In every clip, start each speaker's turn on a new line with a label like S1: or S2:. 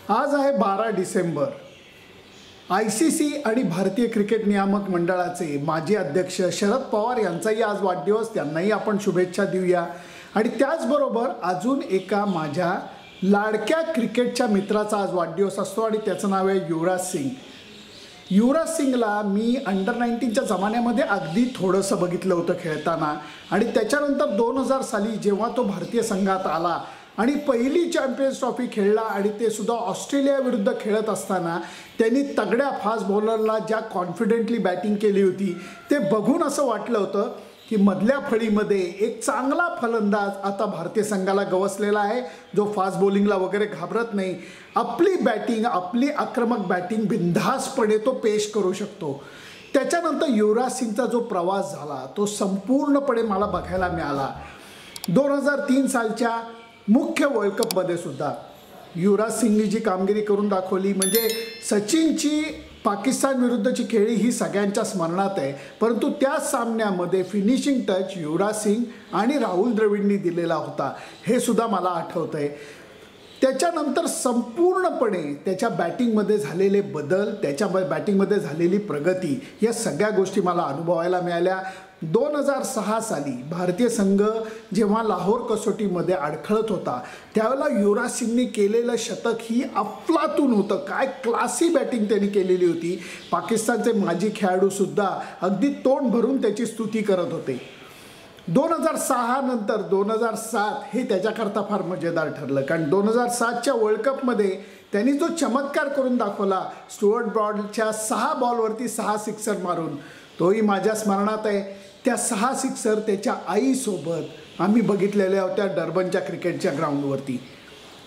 S1: आज आहे 12 डिसेंबर. ICC आणि भारतीय क्रिकेट नियामक मंडळाचे माजी अध्यक्ष शरद पवार यांचाही आज वाढदिवस. त्यांनाही आपण शुभेच्छा देऊया. आणि त्याचबरोबर अजून एका माझ्या लाडक्या क्रिकेटच्या मित्राचा आज वाढदिवस असतो आणि त्याचं नाव आहे युवराज सिंग. युवराज सिंगला मी अंडर-19च्या जमान्यामध्ये अगदी थोडंसं बघितलं होतं खेळताना. आणि त्याच्यानंतर 2000 साली जेव्हा तो भारतीय संघात आला आणि पहिली चॅम्पियन्स ट्रॉफी खेळला आणि ते सुद्धा ऑस्ट्रेलियाविरुद्ध खेळत असताना त्यांनी तगड्या फास्ट बॉलरला ज्या कॉन्फिडेंटली बॅटिंग केली होती ते बघून असं वाटलं होतं की मधल्या फळीमध्ये एक चांगला फलंदाज आता भारतीय संघाला गवसलेला आहे, जो फास्ट बॉलिंगला वगैरे घाबरत नाही. आपली बॅटिंग, आपली आक्रमक बॅटिंग बिनधास्तपणे तो पेश करू शकतो. त्याच्यानंतर युवराज सिंगचा जो प्रवास झाला तो संपूर्णपणे मला बघायला मिळाला. 2003 सालच्या मुख्य वर्ल्ड कपमध्ये सुद्धा युवराज सिंगनी जी कामगिरी करून दाखवली, म्हणजे सचिनची पाकिस्तान विरुद्धची खेळी ही सगळ्यांच्या स्मरणात आहे, परंतु त्या सामन्यामध्ये फिनिशिंग टच युवराज सिंग आणि राहुल द्रविडनी दिलेला होता, हे सुद्धा मला आठवतं आहे. त्याच्यानंतर संपूर्णपणे त्याच्या बॅटिंगमध्ये झालेले बदल, त्याच्या बॅटिंगमध्ये झालेली प्रगती, या सगळ्या गोष्टी मला अनुभवायला मिळाल्या. 2006 साली भारतीय संघ जेव्हा लाहोर कसोटीमध्ये अडखळत होता त्यावेळेला युवराज सिंगने केलेलं शतक ही अफलातून होतं. काय क्लासी बॅटिंग त्यांनी केलेली होती. पाकिस्तानचे माजी खेळाडूसुद्धा अगदी तोंड भरून त्याची स्तुती करत होते. 2006 नंतर 2007 हे त्याच्याकरता फार मजेदार ठरलं, कारण 2007च्या वर्ल्ड कपमध्ये त्यांनी जो चमत्कार करून दाखवला, स्टुअर्ट ब्रॉडच्या 6 बॉलवरती 6 सिक्सर मारून, तोही माझ्या स्मरणात आहे. त्या 6 सिक्सर त्याच्या आईसोबत आम्ही बघितलेल्या होत्या डर्बनच्या क्रिकेटच्या ग्राउंडवरती.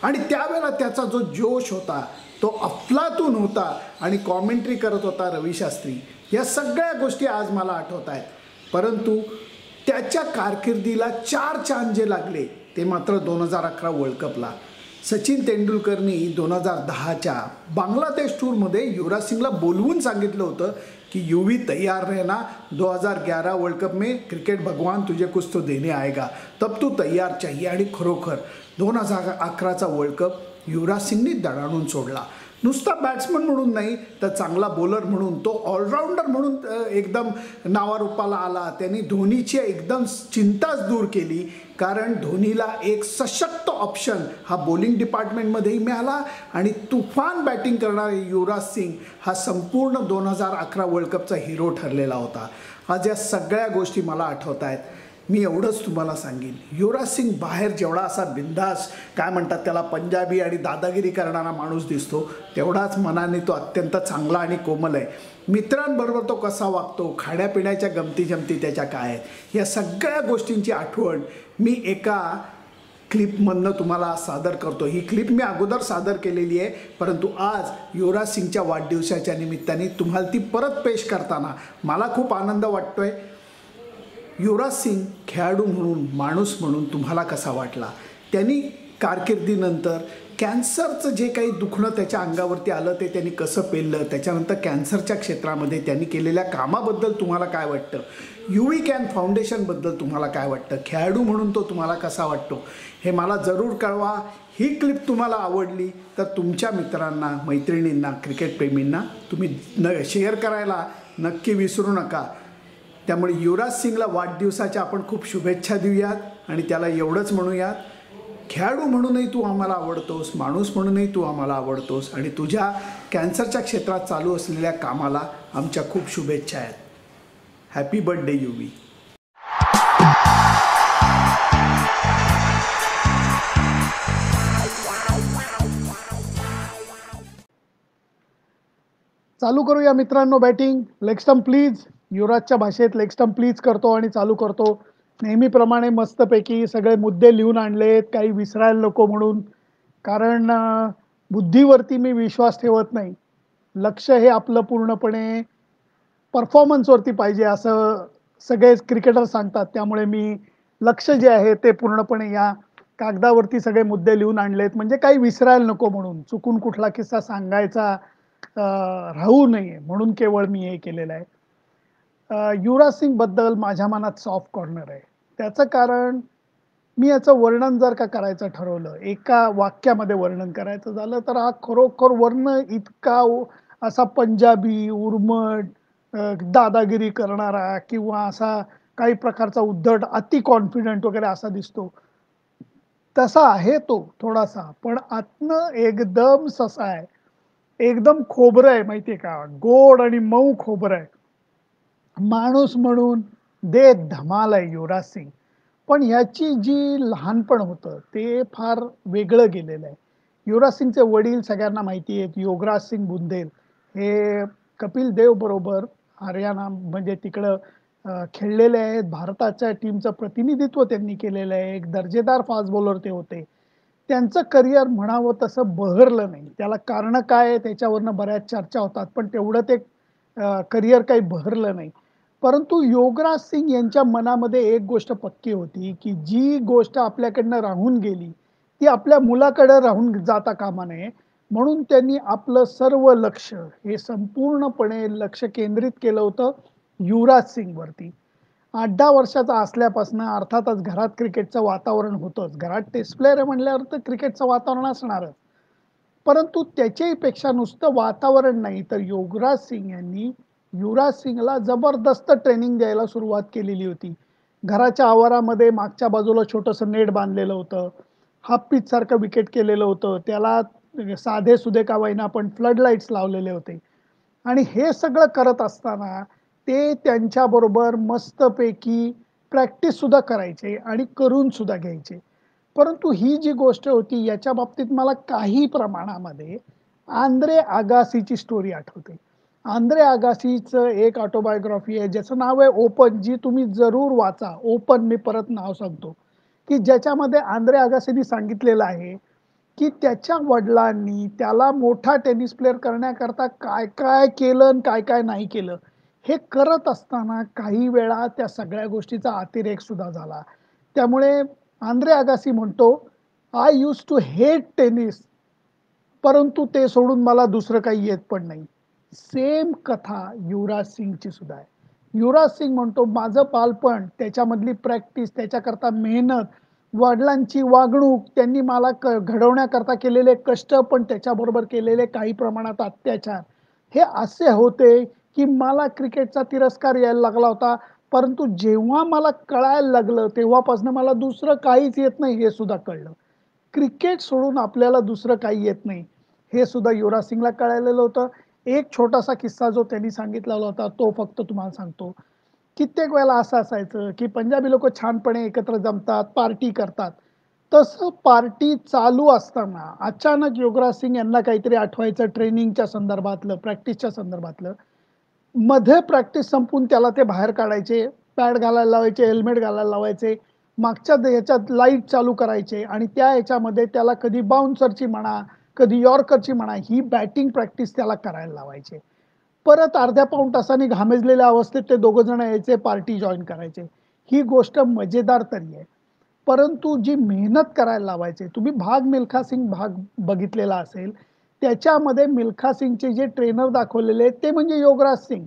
S1: आणि त्यावेळेला त्याचा जो जोश होता तो अफलातून होता आणि कॉमेंट्री करत होता रवी शास्त्री. या सगळ्या गोष्टी आज मला आठवत आहेत. परंतु त्याच्या कारकिर्दीला 4 चांद जे लागले ते मात्र 2011 वर्ल्ड कपला. सचिन तेंडुलकरनी 2010च्या बांगलादेश टूरमध्ये युवराज सिंगला बोलवून सांगितलं होतं की युवी तैयार रहना, 2011 वर्ल्ड कप में क्रिकेट भगवान तुझे कुछ तो देने आएगा, तब तू तैयार चाहिए. आणि खरोखर 2011चा वर्ल्ड कप युवराज सिंगनी दणाणून सोडला. नुसता बॅट्समन म्हणून नाही तर चांगला बॉलर म्हणून, तो ऑलराऊंडर म्हणून एकदम नावारूपाला आला. त्यांनी धोनीची एकदम चिंताच दूर केली, कारण धोनीला एक सशक्त ऑप्शन हा बॉलिंग डिपार्टमेंटमध्येही मिळाला. आणि तुफान बॅटिंग करणारे युवराज सिंग हा संपूर्ण 2011 वर्ल्ड कपचा हिरो ठरलेला होता. आज या सगळ्या गोष्टी मला आठवत आहेत. मी एवढंच तुम्हाला सांगेन, युवराज सिंग बाहेर जेवढा असा बिंदास, काय म्हणतात त्याला, पंजाबी आणि दादागिरी करणारा माणूस दिसतो, तेवढाच मनाने तो अत्यंत चांगला आणि कोमल आहे. मित्रांबरोबर तो कसा वागतो, खाण्यापिण्याच्या गमती जमती त्याच्या काय आहेत, या सगळ्या गोष्टींची आठवण मी एका क्लिपमधनं तुम्हाला सादर करतो. ही क्लिप मी अगोदर सादर केलेली आहे, परंतु आज युवराज सिंगच्या वाढदिवसाच्या निमित्ताने तुम्हाला ती परत पेश करताना मला खूप आनंद वाटतो आहे. युवराज सिंग खेळाडू म्हणून, माणूस म्हणून तुम्हाला कसा वाटला? त्यांनी कारकिर्दीनंतर कॅन्सरचं जे काही दुखणं त्याच्या अंगावरती आलं ते त्यांनी कसं पेललं, त्याच्यानंतर कॅन्सरच्या क्षेत्रामध्ये त्यांनी केलेल्या कामाबद्दल तुम्हाला काय वाटतं? युवी कॅन फाउंडेशनबद्दल तुम्हाला काय वाटतं? खेळाडू म्हणून तो तुम्हाला कसा वाटतो हे मला जरूर कळवा. ही क्लिप तुम्हाला आवडली तर तुमच्या मित्रांना, मैत्रिणींना, क्रिकेटप्रेमींना तुम्ही शेअर करायला नक्की विसरू नका. त्यामुळे युवराज सिंगला वाढदिवसाच्या आपण खूप शुभेच्छा देऊयात आणि त्याला एवढंच म्हणूयात, खेळाडू म्हणूनही तू आम्हाला आवडतोस, माणूस म्हणूनही तू आम्हाला आवडतोस आणि तुझ्या कॅन्सरच्या क्षेत्रात चालू असलेल्या कामाला आमच्या खूप शुभेच्छा आहेत. Happy birthday Yuvi. चालू करूया मित्रांनो बॅटिंग. Leg stump please. युवराजच्या भाषेत लेग स्टंप प्लीज करतो आणि चालू करतो. नेहमीप्रमाणे मस्तपैकी सगळे मुद्दे लिहून आणलेत, काही विसरायला नको म्हणून, कारण बुद्धीवरती मी विश्वास ठेवत नाही. लक्ष हे आपलं पूर्णपणे परफॉर्मन्सवरती पाहिजे असं सगळे क्रिकेटर सांगतात. त्यामुळे मी लक्ष जे आहे ते पूर्णपणे या कागदावरती सगळे मुद्दे लिहून आणलेत, म्हणजे काही विसरायला नको म्हणून, चुकून कुठला किस्सा सांगायचा राहू नये म्हणून केवळ मी हे केलेलं आहे. युवराज सिंग बद्दल माझ्या मनात सॉफ्ट कॉर्नर आहे. त्याचं कारण मी याचं वर्णन जर का करायचं ठरवलं, एका वाक्यामध्ये वर्णन करायचं झालं, तर हा खरोखर वर्ण इतका असा पंजाबी, उर्मट, दादागिरी करणारा किंवा असा काही प्रकारचा उद्धट, अति कॉन्फिडंट वगैरे असा दिसतो. तसा आहे तो थोडासा, पण आतनं एकदम ससा आहे. एकदम खोबरं आहे माहितीये का? गोड आणि मऊ खोबरं आहे. माणूस म्हणून दे धमाल आहे युवराज सिंग. पण ह्याची जी लहानपण होतं ते फार वेगळं गेलेलं आहे. युवराज सिंगचे वडील सगळ्यांना माहिती आहेत, योगराज सिंग बुंदेल हे कपिल देव बरोबर हरियाणा म्हणजे तिकडं खेळलेले आहेत. भारताच्या टीमचं प्रतिनिधित्व त्यांनी केलेलं आहे. एक दर्जेदार फास्ट बॉलर ते होते. त्यांचं करिअर म्हणावं तसं बहरलं नाही. त्याला कारणं काय आहे त्याच्यावरनं बऱ्याच चर्चा होतात. पण तेवढं ते करिअर काही बहरलं नाही. परंतु योगराज सिंग यांच्या मनामध्ये एक गोष्ट पक्की होती, की जी गोष्ट आपल्याकडनं राहून गेली, ती आपल्या मुलाकडे राहून जाता कामा नये. म्हणून त्यांनी आपलं सर्व लक्ष हे संपूर्णपणे लक्ष केंद्रित केलं होतं युवराज सिंगवरती. 8-10 वर्षाचा असल्यापासून अर्थातच घरात क्रिकेटचं वातावरण होतंच. घरात टेस्ट प्लेयर आहे म्हणल्यावर तर क्रिकेटचं वातावरण असणारच. परंतु त्याच्याही पेक्षा नुसतं वातावरण नाही, तर योगराज सिंग यांनी युवराज सिंगला जबरदस्त ट्रेनिंग द्यायला सुरुवात केलेली होती. घराच्या आवारामध्ये मागच्या बाजूला छोटंसं नेट बांधलेलं होतं. हाफ पिच सारखं विकेट केलेलं होतं. त्याला साधे सुधे का होईना पण फ्लड लाईट्स लावलेले होते. आणि हे सगळं करत असताना ते त्यांच्याबरोबर मस्तपैकी प्रॅक्टिस सुद्धा करायचे आणि करून सुद्धा घ्यायचे. परंतु ही जी गोष्ट होती याच्या बाबतीत मला काही प्रमाणामध्ये आंद्रे आगासीची स्टोरी आठवते. आंद्रे आगासीचं एक ऑटोबायोग्राफी आहे ज्याचं नाव आहे ओपन, जी तुम्ही जरूर वाचा. ओपन मी परत नाव सांगतो, की ज्याच्यामध्ये आंद्रे आगासींनी सांगितलेलं आहे, की त्याच्या वडिलांनी त्याला मोठा टेनिस प्लेयर करण्याकरता काय-काय केलं आणि काय-काय नाही केलं. हे करत असताना काही वेळा त्या सगळ्या गोष्टीचा अतिरेक सुद्धा झाला. त्यामुळे आंद्रे अगासी म्हणतो, "I used to hate tennis, परंतु ते सोडून मला दुसरं काही येत पण नाही." सेम कथा युवराज सिंगची सुद्धा आहे. युवराज सिंग म्हणतो, "माझं बालपण, त्याच्यामधली प्रॅक्टिस, त्याच्याकरता मेहनत, वडिलांची वागणूक, त्यांनी मला घडवण्याकरता केलेले कष्ट, पण त्याच्याबरोबर केलेले काही प्रमाणात अत्याचार, हे असे होते, की मला क्रिकेटचा तिरस्कार यायला लागला होता. परंतु जेव्हा मला कळायला लागलं, तेव्हापासून मला दुसरं काहीच येत नाही हे सुद्धा कळलं. क्रिकेट सोडून आपल्याला दुसरं काही येत नाही, हे सुद्धा युवराज सिंगला कळालेलं होतं." एक छोटासा किस्सा जो त्यांनी सांगितलेला होता, तो फक्त तुम्हाला सांगतो. कित्येक वेळेला असं असायचं, की पंजाबी लोकं छानपणे एकत्र जमतात, पार्टी करतात. तसं पार्टी चालू असताना अचानक युवराज सिंग यांना काहीतरी आठवायचं ट्रेनिंगच्या संदर्भातलं, प्रॅक्टिसच्या संदर्भातलं. मध्ये प्रॅक्टिस संपून त्याला ते बाहेर काढायचे, पॅड घालायला लावायचे, हेल्मेट घालायला लावायचे, मागच्या ह्याच्यात लाईट चालू करायचे आणि त्या ह्याच्यामध्ये त्याला कधी बाउन्सरची म्हणा, कधी यॉर्करची म्हणा, ही बॅटिंग प्रॅक्टिस त्याला करायला लावायचे. परत अर्ध्या पाऊण तासाने घामेजलेल्या अवस्थेत ते दोघं जण यायचे, पार्टी जॉइन करायचे. ही गोष्ट मजेदार तरी आहे. परंतु जी मेहनत करायला लावायचे, तुम्ही भाग मिल्खा सिंग भाग बघितलेला असेल. त्याच्यामध्ये मिल्खा सिंगचे जे ट्रेनर दाखवलेले आहेत, ते म्हणजे योगराज सिंग.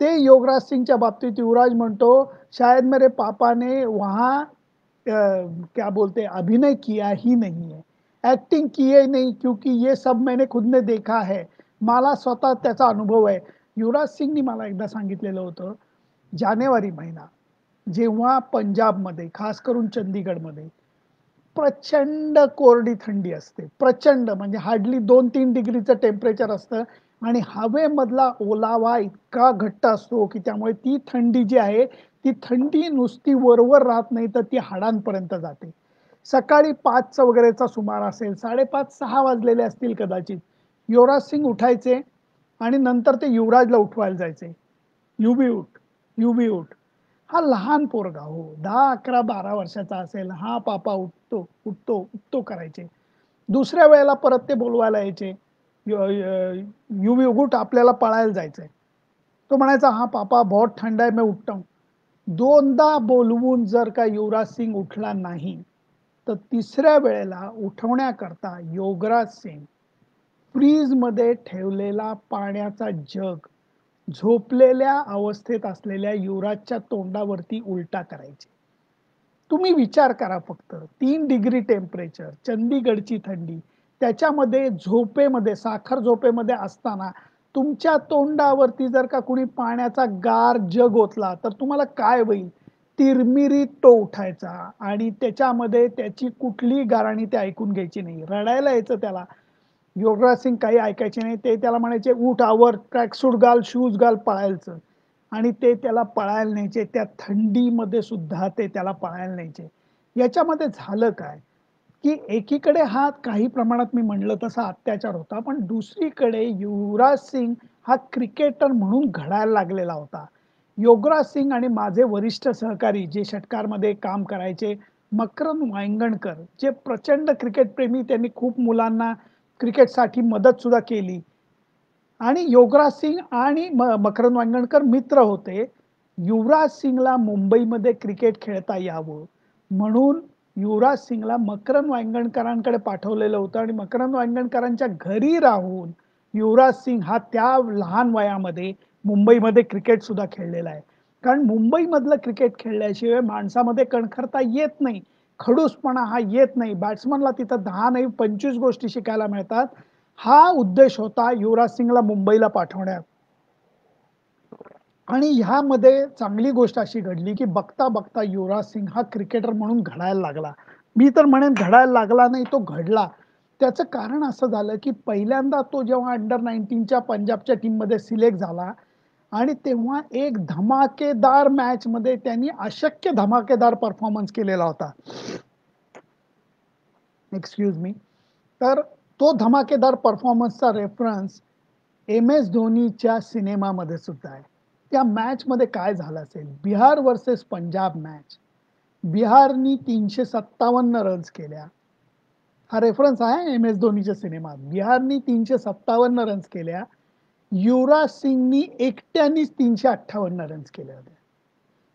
S1: ते योगराज सिंगच्या बाबतीत युवराज म्हणतो, "शायद मेरे पापा ने वहाँ क्या बोलते हैं अभिनय किया ही नहीं है. एक्टिंग की ही नहीं क्योंकि ये सब मैंने खुद ने देखा है." मला स्वतः त्याचा अनुभव आहे. युवराज सिंगनी मला एकदा सांगितलेलं होतं, जानेवारी महिना जेव्हा पंजाबमध्ये खास करून चंदीगडमध्ये प्रचंड कोरडी थंडी असते. प्रचंड म्हणजे हार्डली 2-3 डिग्रीचं टेम्परेचर असतं आणि हवेमधला ओलावा इतका घट्ट असतो, की त्यामुळे ती थंडी जी आहे, ती थंडी नुसती वरवर राहत नाही, तर ती हाडांपर्यंत जाते. सकाळी 5चा वगैरेचा सुमार असेल, 5:30-6 वाजलेले असतील कदाचित. युवराज सिंग उठायचे आणि नंतर ते युवराजला उठवायला जायचे. "यू बी उठ, यू बी उठ." हा लहान पोरगा हो 10, 11, 12 वर्षाचा असेल. "हां, पापा उठतो, उठतो, उठतो" करायचे. दुसऱ्या वेळेला परत ते बोलवायला यायचे. "यू बी उठ, आपल्याला पळायला जायचंय." तो म्हणायचा, "हां पापा, बहुत ठंड है, मैं उठता हूँ." दोनदा बोलवून जर का युवराज सिंग उठला नाही, तर तिसऱ्या वेळेला उठवण्याकरता योगराज सिंग फ्रीजमध्ये ठेवलेला पाण्याचा जग झोपलेल्या अवस्थेत असलेल्या युवराजच्या तोंडावरती उलटा करायचे. तुम्ही विचार करा फक्त 3 डिग्री टेम्परेचर, चंदीगडची थंडी, त्याच्यामध्ये झोपेमध्ये, साखर झोपेमध्ये असताना तुमच्या तोंडावरती जर का कुणी पाण्याचा गार जग ओतला तर तुम्हाला काय होईल? तिरमिरीत तो उठायचा आणि त्याच्यामध्ये त्याची कुठलीही गाराणी ते ऐकून घ्यायची नाही. रडायला यायचं त्याला. योगराज सिंग काही ऐकायचे नाही. ते त्याला म्हणायचे, "उठ, आवर, ट्रॅकसूट घाल, शूज घाल, पळायचं." आणि ते त्याला पळायला न्यायचे. त्या थंडीमध्ये सुद्धा ते त्याला पळायला न्यायचे. याच्यामध्ये झालं काय, की एकीकडे हा काही प्रमाणात मी म्हणलं तसा अत्याचार होता. पण दुसरीकडे युवराज सिंग हा क्रिकेटर म्हणून घडायला लागलेला होता. योगराज सिंग आणि माझे वरिष्ठ सहकारी जे षटकारमध्ये काम करायचे, मकरंद वांगणकर, जे प्रचंड क्रिकेटप्रेमी, त्यांनी खूप मुलांना क्रिकेटसाठी मदत सुद्धा केली. आणि योगराज सिंग आणि मकरंद वांगणकर मित्र होते. युवराज सिंगला मुंबईमध्ये क्रिकेट खेळता यावं म्हणून युवराज सिंगला मकरंद वांगणकरांकडे पाठवलेलं होतं आणि मकरंद वांगणकरांच्या घरी राहून युवराज सिंग हा त्या लहान वयामध्ये मुंबईमध्ये क्रिकेट सुद्धा खेळलेला आहे. कारण मुंबईमधलं क्रिकेट खेळल्याशिवाय माणसामध्ये कणखरता येत नाही. खडूसपणा हा येत नाही. बॅट्समनला तिथं 10 नाही 25 गोष्टी शिकायला मिळतात. हा उद्देश होता युवराज सिंगला मुंबईला पाठवण्यात. आणि ह्यामध्ये चांगली गोष्ट अशी घडली की बघता बघता युवराज सिंग हा क्रिकेटर म्हणून घडायला लागला. मी तर म्हणेन घडायला लागला नाही, तो घडला. त्याचं कारण असं झालं की पहिल्यांदा तो जेव्हा अंडर 19च्या पंजाबच्या टीममध्ये सिलेक्ट झाला आणि तेव्हा एक धमाकेदार मॅच मध्ये त्यांनी अशक्य धमाकेदार परफॉर्मन्स केलेला होता. Excuse me. तर तो धमाकेदार परफॉर्मन्सचा रेफरन्स एम एस धोनीच्या सिनेमामध्ये सुद्धा आहे. त्या मॅच मध्ये काय झालं असेल? Bihar versus Punjab match. बिहारनी 357 रन्स केल्या. हा रेफरन्स आहे एम एस धोनीच्या सिनेमात. बिहारनी 357 रन्स केल्या. युवराज सिंगनी एकट्यानेच 358 रन्स केल्या होत्या.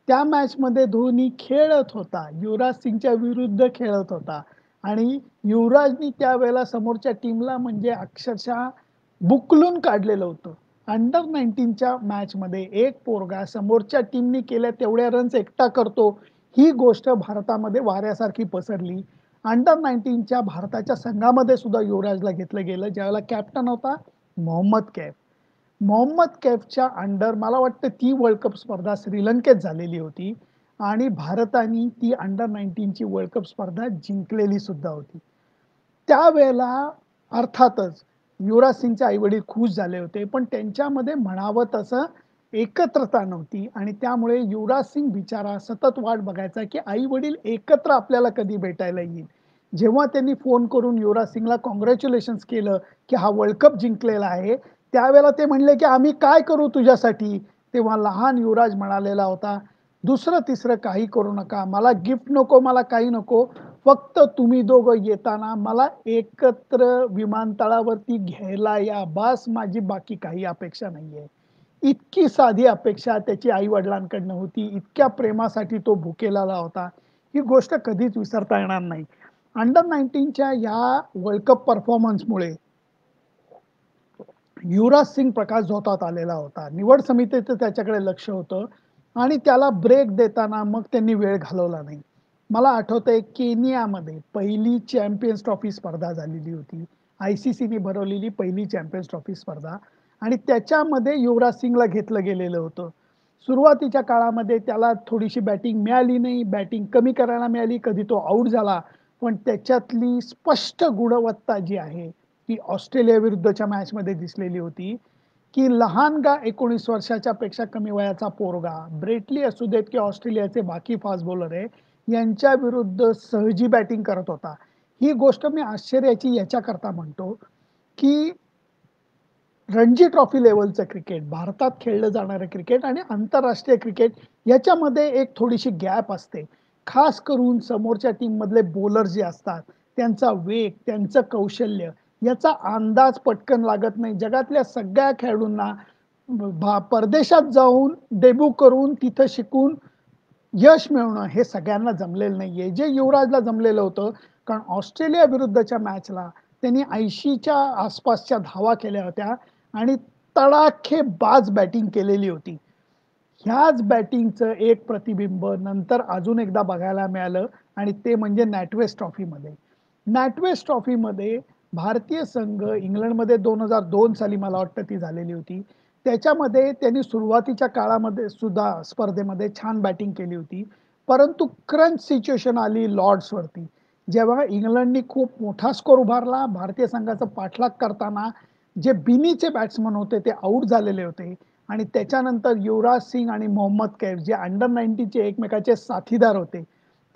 S1: त्या मॅच मध्ये धोनी खेळत होता, युवराज सिंगच्या विरुद्ध खेळत होता आणि युवराजनी त्यावेळेला समोरच्या टीमला म्हणजे अक्षरशः बुकलून काढलेलं होतं. अंडर 19च्या मॅच मध्ये एक पोरगा समोरच्या टीमनी केल्या तेवढ्या रन्स एकटा करतो, ही गोष्ट भारतामध्ये वाऱ्यासारखी पसरली. अंडर 19च्या भारताच्या संघामध्ये सुद्धा युवराजला घेतलं गेलं, ज्यावेळेला कॅप्टन होता मोहम्मद कैफ. मोहम्मद कैफच्या अंडर मला वाटतं ती वर्ल्ड कप स्पर्धा श्रीलंकेत झालेली होती आणि भारताने ती अंडर 19ची वर्ल्ड कप स्पर्धा जिंकलेली सुद्धा होती. त्यावेळेला अर्थातच युवराज सिंगचे आई वडील खुश झाले होते, पण त्यांच्यामध्ये म्हणावं तसं एकत्रता नव्हती आणि त्यामुळे युवराज सिंग बिचारा सतत वाट बघायचा की आई वडील एकत्र आपल्याला कधी भेटायला येईल. जेव्हा त्यांनी फोन करून युवराज सिंगला कॉंग्रॅच्युलेशन्स केलं की हा वर्ल्ड कप जिंकलेला आहे, त्यावेळेला ते म्हणले की आम्ही काय करू तुझ्यासाठी? तेव्हा लहान युवराज म्हणालेला होता, दुसरं तिसरं काही करू नका, मला गिफ्ट नको, मला काही नको, फक्त तुम्ही दोघं येताना मला एकत्र विमानतळावरती घ्यायला या, बास, माझी बाकी काही अपेक्षा नाहीये. इतकी साधी अपेक्षा त्याची आई वडिलांकडनं होती. इतक्या प्रेमासाठी तो भुकेलेला होता. ही गोष्ट कधीच विसरता येणार नाही. अंडर 19च्या या वर्ल्ड कप परफॉर्मन्समुळे युवराज सिंग प्रकाश झोतात आलेला होता. निवड समितीचं त्याच्याकडे लक्ष होतं आणि त्याला ब्रेक देताना मग त्यांनी वेळ घालवला नाही. मला आठवतंय केनियामध्ये पहिली चॅम्पियन्स ट्रॉफी स्पर्धा झालेली होती. ICCने भरवलेली पहिली चॅम्पियन्स ट्रॉफी स्पर्धा आणि त्याच्यामध्ये युवराज सिंगला घेतलं गेलेलं होतं. सुरुवातीच्या काळामध्ये त्याला थोडीशी बॅटिंग मिळाली नाही, बॅटिंग कमी करायला मिळाली, कधी तो आउट झाला. पण त्याच्यातली स्पष्ट गुणवत्ता जी आहे ती ऑस्ट्रेलिया विरुद्धच्या मॅचमध्ये दिसलेली होती की लहानगा 19 वर्षाच्या पेक्षा कमी वयाचा पोरगा, ब्रेटली असू देत की ऑस्ट्रेलियाचे बाकी फास्ट बॉलर आहे, यांच्या विरुद्ध सहजी बॅटिंग करत होता. ही गोष्ट मी आश्चर्याची याच्याकरता म्हणतो की रणजी ट्रॉफी लेवलचं क्रिकेट, भारतात खेळलं जाणारं क्रिकेट आणि आंतरराष्ट्रीय क्रिकेट याच्यामध्ये एक थोडीशी गॅप असते. खास करून समोरच्या टीममधले बॉलर जे असतात, त्यांचा वेग, त्यांचं कौशल्य याचा अंदाज पटकन लागत नाही. जगातल्या सगळ्या खेळाडूंना परदेशात जाऊन डेब्यू करून तिथं शिकून यश मिळवणं हे सगळ्यांना जमलेलं नाहीये. जे युवराजला जमलेलं होतं, कारण ऑस्ट्रेलिया विरुद्धच्या मॅचला त्यांनी 80च्या आसपासच्या धावा केल्या होत्या आणि तडाखेबाज बॅटिंग केलेली होती. ह्याच बॅटिंगचं एक प्रतिबिंब नंतर अजून एकदा बघायला मिळालं आणि ते म्हणजे नॅटवेस्ट ट्रॉफीमध्ये. नॅटवेस्ट ट्रॉफीमध्ये भारतीय संघ इंग्लंडमध्ये 2002 साली मला वाटतं ती झालेली होती. त्याच्यामध्ये त्यांनी सुरुवातीच्या काळामध्ये सुद्धा स्पर्धेमध्ये छान बॅटिंग केली होती. परंतु क्रंच सिच्युएशन आली लॉर्ड्सवरती. जेव्हा इंग्लंडनी खूप मोठा स्कोर उभारला, भारतीय संघाचा पाठलाग करताना जे बिनीचे बॅट्समन होते ते आउट झालेले होते आणि त्याच्यानंतर युवराज सिंग आणि मोहम्मद कैफ जे अंडर 90चे एकमेकाचे साथीदार होते,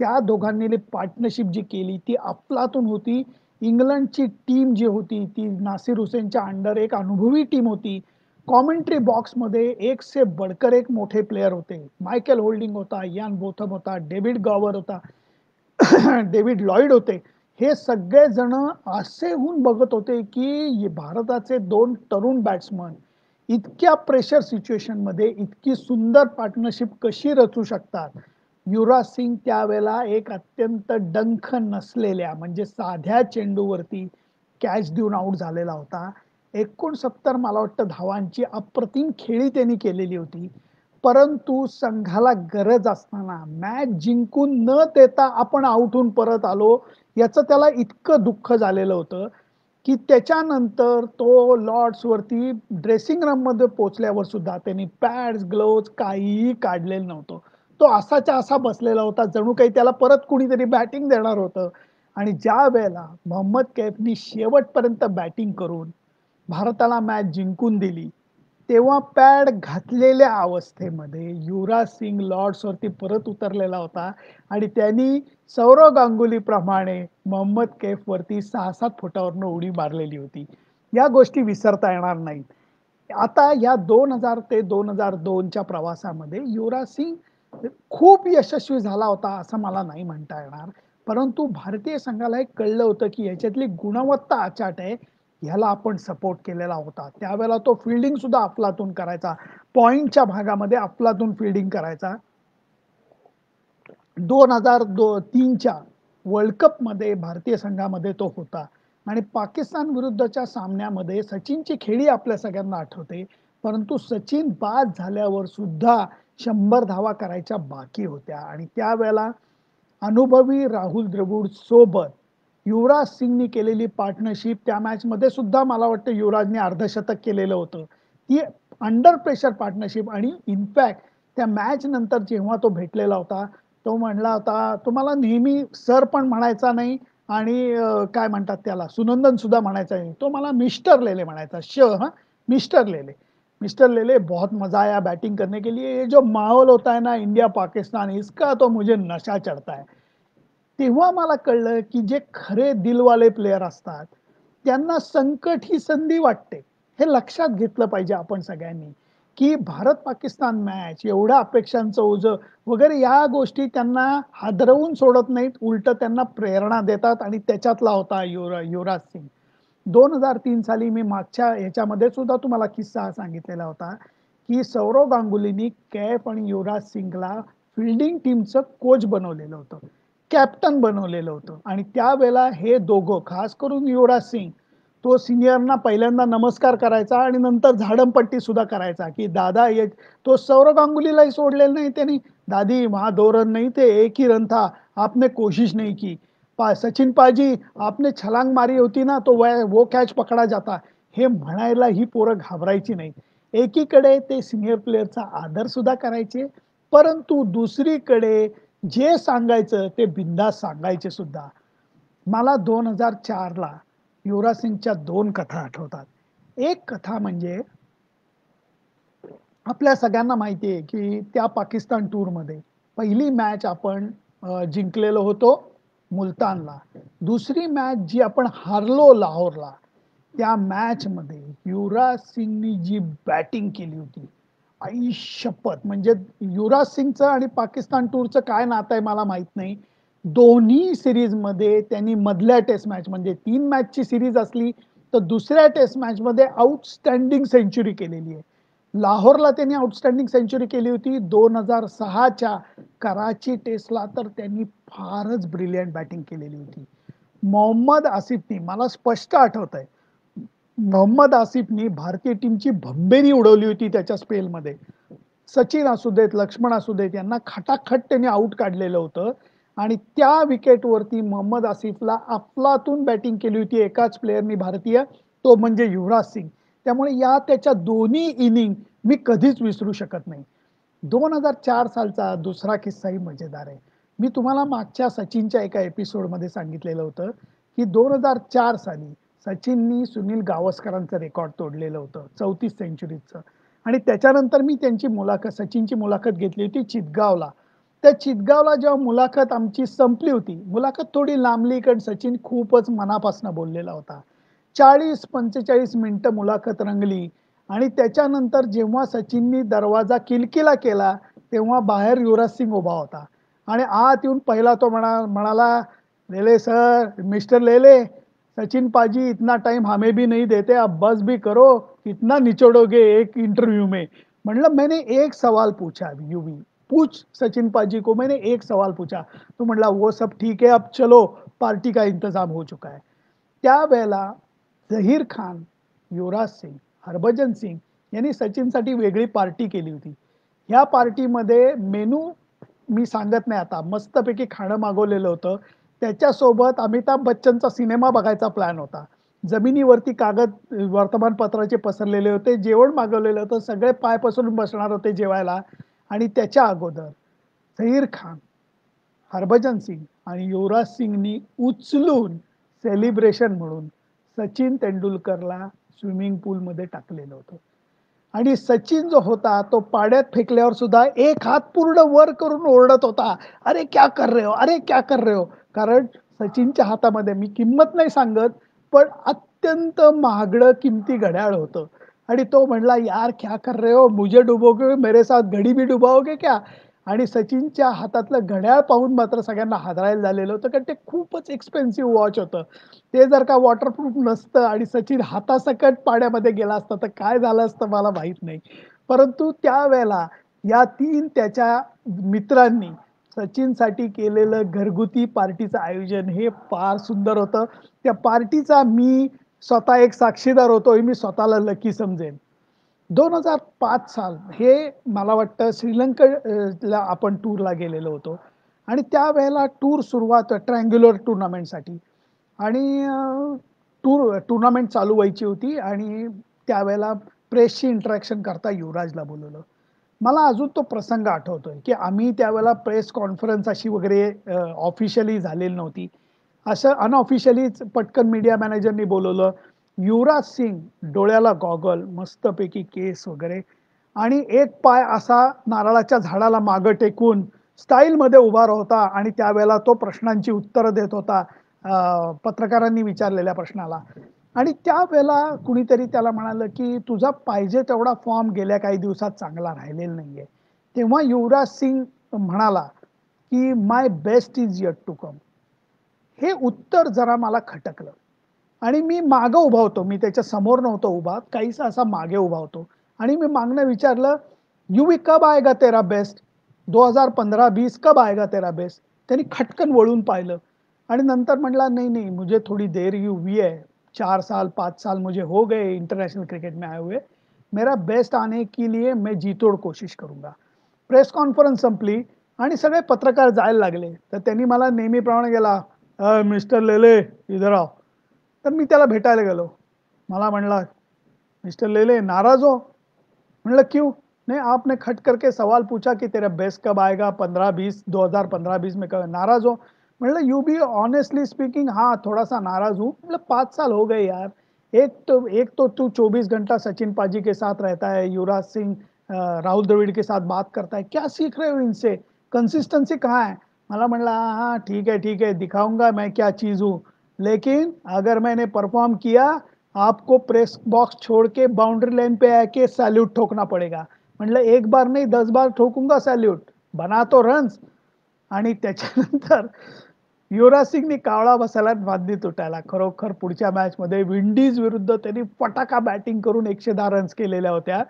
S1: त्या दोघांनी पार्टनरशिप जी केली ती अफलातून होती. इंग्लंडची टीम जी होती ती नासिर हुसेनच्या अंडर एक अनुभवी टीम होती. कॉमेंट्री बॉक्समध्ये एक से बडकर एक मोठे प्लेयर होते. मायकेल होल्डिंग होता, यान बोथम होता, डेव्हिड गॉवर होता, डेव्हिड लॉईड होते. हे सगळे जण असे होऊन बघत होते की भारताचे दोन तरुण बॅट्समन इतक्या प्रेशर सिच्युएशन मध्ये इतकी सुंदर पार्टनरशिप कशी रचू शकतात. युवराज सिंग त्यावेळेला एक अत्यंत डंख नसलेल्या म्हणजे साध्या चेंडूवरती कॅच देऊन आउट झालेला होता. 69 मला वाटतं धावांची अप्रतिम खेळी त्यांनी केलेली होती. परंतु संघाला गरज असताना मॅच जिंकून न देता आपण आउट होऊन परत आलो, याचं त्याला इतकं दुःख झालेलं होतं की त्याच्यानंतर तो लॉर्ड्स वरती ड्रेसिंग रूम मध्ये पोहोचल्यावर सुद्धा त्यांनी पॅड्स ग्लोव्ज काहीही काढलेलं नव्हतं. तो असाच्या असा बसलेला होता, जणू काही त्याला परत कुणीतरी बॅटिंग देणार होतं. आणि ज्या वेळेला मोहम्मद कैफनी शेवटपर्यंत बॅटिंग करून भारताला मॅच जिंकून दिली, तेव्हा पॅड घातलेल्या अवस्थेमध्ये युवराज सिंग लॉर्ड्स वरती परत उतरलेला होता आणि त्यांनी सौरव गांगुली प्रमाणे मोहम्मद कैफ वरती 6-7 फुटावरनं उडी मारलेली होती. या गोष्टी विसरता येणार नाहीत. आता या 2000 ते 2002च्या प्रवासामध्ये युवराज सिंग खूप यशस्वी झाला होता असं मला नाही म्हणता येणार. परंतु भारतीय संघाला हे कळलं होतं की याच्यातली गुणवत्ता अचाट आहे, ह्याला आपण सपोर्ट केलेला होता. त्यावेळेला तो फिल्डिंग सुद्धा अफलातून करायचा, पॉइंटच्या भागामध्ये अफलातून फिल्डिंग करायचा. 2003च्या वर्ल्ड कप मध्ये भारतीय संघामध्ये तो होता आणि पाकिस्तान विरुद्धच्या सामन्यामध्ये सचिनची खेळी आपल्या सगळ्यांना आठवते. परंतु सचिन बाद झाल्यावर सुद्धा 100 धावा करायच्या बाकी होत्या आणि त्यावेळेला अनुभवी राहुल द्रविड सोबत युवराज सिंगनी केलेली पार्टनरशिप त्या मॅच मध्ये सुद्धा मला वाटतं युवराजने अर्धशतक केलेलं होतं. ती अंडर प्रेशर पार्टनरशिप आणि इनफॅक्ट त्या मॅच नंतर जेव्हा तो भेटलेला होता, तो म्हणला होता तुम्हाला नेहमी सर पण म्हणायचा नाही आणि काय म्हणतात त्याला सुनंदन सुद्धा म्हणायचा नाही, तो मला मिस्टर लेले म्हणायचा. मिस्टर लेले, मिस्टर लेले बहुत मजा आया बैटिंग करने के लिए, ये जो माहौल होता है ना इंडिया पाकिस्तान इसका तो मुझे नशा चढ़ता है. तेव्हा मला कळलं की जे खरे दिलवाले प्लेयर असतात त्यांना संकट ही संधी वाटते. हे लक्षात घेतलं पाहिजे आपण सगळ्यांनी की भारत पाकिस्तान मॅच एवढ्या अपेक्षांचं ओझं वगैरे या गोष्टी त्यांना हादरवून सोडत नाहीत, उलट त्यांना प्रेरणा देतात आणि त्याच्यातला होता युवराज सिंग. 2003 साली मी मागच्या ह्याच्यामध्ये सुद्धा तुम्हाला किस्सा सांगितलेला होता की सौरव गांगुलीनी कैफ आणि युवराज सिंगला फिल्डिंग टीमचं कोच बनवलेलं होतं, कॅप्टन बनवलेलं होतं. आणि त्यावेळेला हे दोघं खास करून युवराज सिंग तो सिनियरना पहिल्यांदा नमस्कार करायचा आणि नंतर झाडमपट्टी सुद्धा करायचा की दादा ये. तो सौरव गांगुलीलाही सोडलेलं नाही त्यांनी, दादी वहां 2 रन नहीं थे, एक ही रन था, आपने कोशिश नहीं की. सचिन पाजी आपने छलांग मारी होती ना तो वो कॅच पकडा जाता. हे म्हणायला ही पोरं घाबरायची नाही. एकीकडे ते सिनियर प्लेयरचा आदर सुद्धा करायचे, परंतु दुसरीकडे जे सांगायचं ते बिंदास सांगायचे सुद्धा. मला 2004ला युवराज सिंगच्या 2 कथा आठवतात. एक कथा म्हणजे आपल्या सगळ्यांना माहिती आहे की त्या पाकिस्तान टूर मध्ये पहिली मॅच आपण जिंकलेलो होतो मुलतानला. दुसरी मॅच जी आपण हारलो लाहोरला, त्या मॅच मध्ये युवराज सिंगनी जी बॅटिंग केली होती, आई शपथ. म्हणजे युवराज सिंगचं आणि पाकिस्तान टूरचं काय नातं आहे मला माहित नाही. दोन्ही सिरीज मध्ये त्यांनी मधल्या टेस्ट मॅच म्हणजे 3 मॅचची सिरीज असली तर दुसऱ्या टेस्ट मॅच मध्ये आउटस्टँडिंग सेंचुरी केलेली आहे. लाहोरला त्यांनी आउटस्टँडिंग सेंचुरी केली होती. 2006च्या कराची टेस्टला तर त्यांनी फारच ब्रिलियंट बॅटिंग केलेली होती. मोहम्मद आसिफनी, मला स्पष्ट आठवत आहे, मोहम्मद आसिफनी भारतीय टीमची भंबेरी उडवली होती त्याच्या स्पेलमध्ये. सचिन असू देत, लक्ष्मण असू देत, यांना खटाखट त्यांनी आऊट काढलेलं होतं. आणि त्या विकेटवरती मोहम्मद आसिफला अफलातून बॅटिंग केली होती एकाच प्लेयरनी भारतीय, तो म्हणजे युवराज सिंग. त्यामुळे या त्याच्या दोन्ही इनिंग मी कधीच विसरू शकत नाही. 2004 सालचा दुसरा किस्साही मजेदार आहे. मी तुम्हाला मागच्या सचिनच्या एका एपिसोडमध्ये सांगितलेलं होतं की 2004 साली सचिननी सुनील गावस्करांचं रेकॉर्ड तोडलेलं होतं 34 सेंचुरीचं. आणि त्याच्यानंतर मी त्यांची मुलाखत, सचिनची मुलाखत घेतली होती चितगावला. त्या चितगावला जेव्हा मुलाखत आमची संपली होती, मुलाखत थोडी लांबली कारण सचिन खूपच मनापासून बोललेला होता. 40-45 मिनिटं मुलाखत रंगली. आणि त्याच्यानंतर जेव्हा सचिननी दरवाजा किलकिला केला, तेव्हा बाहेर युवराज सिंग उभा होता. आणि आत येऊन पहिला तो म्हणाला, लेले सर, मिस्टर लेले, सचिन पाजी इतना टाइम हमें भी नहीं देते, अब बस भी करो, कितना निचोड़ोगे एक इंटरव्यू में. मतलब मैंने एक सवाल पूछा, यूवी पूछ सचिन पाजी को, मैंने एक सवाल पूछा. तो म्हणला वो सब ठीक है, अब चलो, पार्टी का इंतजाम हो चुका है. त्यावेळेला झहीर खान, युवराज सिंग, हरभजन सिंग यांनी सचिनसाठी वेगळी पार्टी केली होती. ह्या पार्टीमध्ये मेनू मी सांगत नाही आता, मस्तपैकी खाणं मागवलेलं होतं. त्याच्यासोबत अमिताभ बच्चनचा सिनेमा बघायचा प्लॅन होता. जमिनीवरती कागद वर्तमानपत्राचे पसरलेले होते, जेवण मागवलेलं होतं, सगळे पाय पसरून बसणार होते जेवायला. आणि त्याच्या अगोदर झहीर खान, हरभजन सिंग आणि युवराज सिंगनी उचलून सेलिब्रेशन म्हणून सचिन तेंडुलकरला स्विमिंग पूलमध्ये टाकलेलं होतं. आणि सचिन जो होता तो पाण्यात फेकल्यावर सुद्धा एक हात पूर्ण वर करून ओरडत होता, अरे क्या कर रहे हो, अरे क्या कर रहे हो. कारण सचिनच्या हातामध्ये, मी किंमत नाही सांगत, पण अत्यंत महागडं किमती घड्याळ होतं. आणि तो म्हणला, यार क्या कर रहे हो, मुझे डुबोगे, मेरे साथ घडी भी डुबाओगे क्या. आणि सचिनच्या हातातलं घड्याळ पाहून मात्र सगळ्यांना हादरायला झालेलं होतं, कारण ते खूपच एक्सपेन्सिव्ह वॉच होतं. ते जर का वॉटरप्रूफ नसतं आणि सचिन हातासकट पाण्यामध्ये गेला असता तर काय झालं असतं मला माहित नाही. परंतु त्यावेळेला या तीन त्याच्या मित्रांनी सचिनसाठी केलेलं घरगुती पार्टीचं आयोजन हे फार सुंदर होतं. त्या पार्टीचा मी स्वतः एक साक्षीदार होतो, हे मी स्वतःला लकी समजेन. 2005 साल हे मला वाटतं श्रीलंकेला आपण टूरला गेलेलो होतो. आणि त्यावेळेला टूर सुरुवात ट्रँग्युलर टुर्नामेंटसाठी. आणि टुर्नामेंट चालू व्हायची होती आणि त्यावेळेला प्रेसशी इंटरॅक्शन करता युवराजला बोलवलं. मला अजून तो प्रसंग आठवतोय की आम्ही त्यावेळेला प्रेस कॉन्फरन्स अशी वगैरे ऑफिशियली झालेली नव्हती. असं अनऑफिशियलीच पटकन मीडिया मॅनेजरनी बोलवलं. युवराज सिंग डोळ्याला गॉगल, मस्तपैकी केस वगैरे, आणि एक पाय असा नारळाच्या झाडाला मागं टेकून स्टाईलमध्ये उभा होता आणि त्यावेळेला तो प्रश्नांची उत्तरं देत होता पत्रकारांनी विचारलेल्या प्रश्नाला. आणि त्यावेळेला कुणीतरी त्याला म्हणालं की तुझा पाहिजे तेवढा फॉर्म गेल्या काही दिवसात चांगला राहिलेला नाहीये. तेव्हा युवराज सिंग म्हणाला की my best is yet to come. हे उत्तर जरा मला खटकलं. आणि मी मागं उभा होतो, मी त्याच्या समोर नव्हतो उभा, काहीसा असा मागे उभा होतो. आणि मी मागणं विचारलं, युवी कब आएगा तेरा बेस्ट, 2015-20 कब आएगा तेरा बेस्ट. त्यांनी खटकन वळून पाहिलं आणि नंतर म्हणला, नहीं नहीं मुझे थोड़ी देर ही हुई है, 4 साल 5 साल मुझे हो गए इंटरनेशनल क्रिकेट में आए हुए, मेरा बेस्ट आने के लिए मैं जी तोड कोशिश करूंगा. प्रेस कॉन्फरन्स संपली आणि सगळे पत्रकार जायला लागले. तर त्यांनी मला नेहमीप्रमाणे गेला, मिस्टर लेले इधर आओ. तर मी त्याला भेटायला गेलो. मला म्हणला, मिस्टर लेले नाराज हो. म्हणलं क्यों. नहीं आपने खट करके सवाल पूछा कि तेरा बेस्ट कब आएगा 15-20 2015-20 में कब, नाराज हो. मतलब यू बी ऑनेस्टली स्पीकिंग, हाँ थोड़ा सा नाराज हूँ. मतलब 5 साल हो गए यार. एक तो तू 24 घंटा सचिन पाजी के साथ रहता है, युवराज सिंह राहुल द्रविड़ के साथ बात करता है, क्या सीख रहे हो इनसे, कंसिस्टेंसी कहाँ है. मला म्हणला, हाँ ठीक है दिखाऊंगा मैं क्या चीज हूँ, लेकिन अगर मैंने परफॉर्म किया आपको प्रेस बॉक्स छोड़ के बाउंड्री लाइन पे आके सैल्यूट ठोकना पड़ेगा. म्हटलं एक बार नाही 10 बार ठोकूंगा सॅल्यूट, बना तो रन्स. आणि त्याच्यानंतर युवराज सिंगनी कावळा बसायला बांधली तुटायला. खरोखर पुढच्या मॅच मध्ये विंडीज विरुद्ध त्यांनी फटाका बॅटिंग करून 110 रन्स केलेल्या होत्या.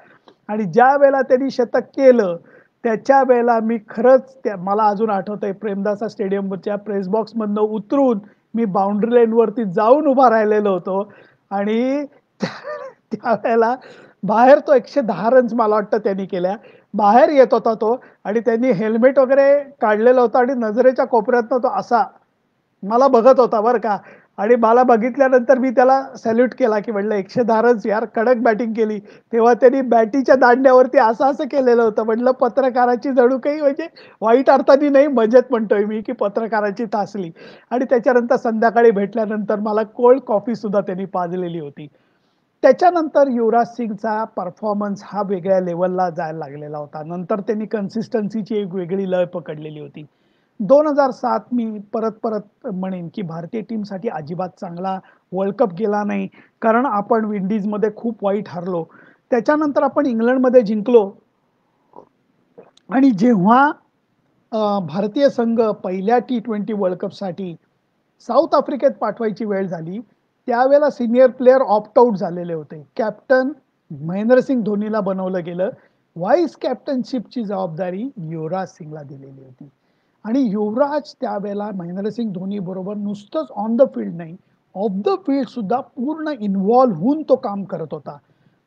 S1: आणि ज्या वेळेला त्यांनी शतक केलं त्याच्या वेळेला मी खरंच मला अजून आठवतंय, प्रेमदासा स्टेडियमच्या प्रेस बॉक्स मधनं उतरून मी बाउंड्री लाईन वरती जाऊन उभा राहिलेलो होतो. आणि त्यावेळेला बाहेर तो 110 रन्स मला वाटतं त्यांनी केल्या. बाहेर येत होता तो आणि त्यांनी हेल्मेट वगैरे काढलेलं होतं आणि नजरेच्या कोपऱ्यातनं तो असा मला बघत होता बरं का. आणि मला बघितल्यानंतर मी त्याला सॅल्यूट केला, की म्हटलं 110 रन्स यार कडक बॅटिंग केली. तेव्हा त्यांनी बॅटीच्या दांड्यावरती असं केलेलं होतं. म्हटलं पत्रकाराची जणू काही म्हणजे वाईट अर्थाने नाही, मजेत म्हणतोय मी, की पत्रकाराची तासली. आणि त्याच्यानंतर संध्याकाळी भेटल्यानंतर मला कोल्ड कॉफी सुद्धा त्यांनी पाजलेली होती. त्याच्यानंतर युवराज सिंगचा परफॉर्मन्स हा वेगळ्या लेव्हलला जायला लागलेला होता. नंतर त्यांनी कन्सिस्टन्सीची एक वेगळी लय पकडलेली होती. 2007 मी परत म्हणेन, की भारतीय टीमसाठी अजिबात चांगला वर्ल्ड कप गेला नाही. कारण आपण विंडीजमध्ये खूप वाईट हरलो. त्याच्यानंतर आपण इंग्लंडमध्ये जिंकलो आणि जेव्हा भारतीय संघ पहिल्या T20 वर्ल्ड कपसाठी साऊथ आफ्रिकेत पाठवायची वेळ झाली, त्यावेळेला सीनियर प्लेयर ऑप्ट आउट झालेले होते. कॅप्टन महेंद्रसिंग धोनीला बनवलं गेलं. व्हाईस कॅप्टनशिपची जबाबदारी युवराज सिंगला दिलेली होती. आणि युवराज त्यावेळेला महेंद्रसिंग धोनी बरोबर नुसतंच ऑन द फील्ड नाही, ऑफ द फील्ड सुद्धा पूर्ण इन्व्हॉल्व्ह होऊन तो काम करत होता.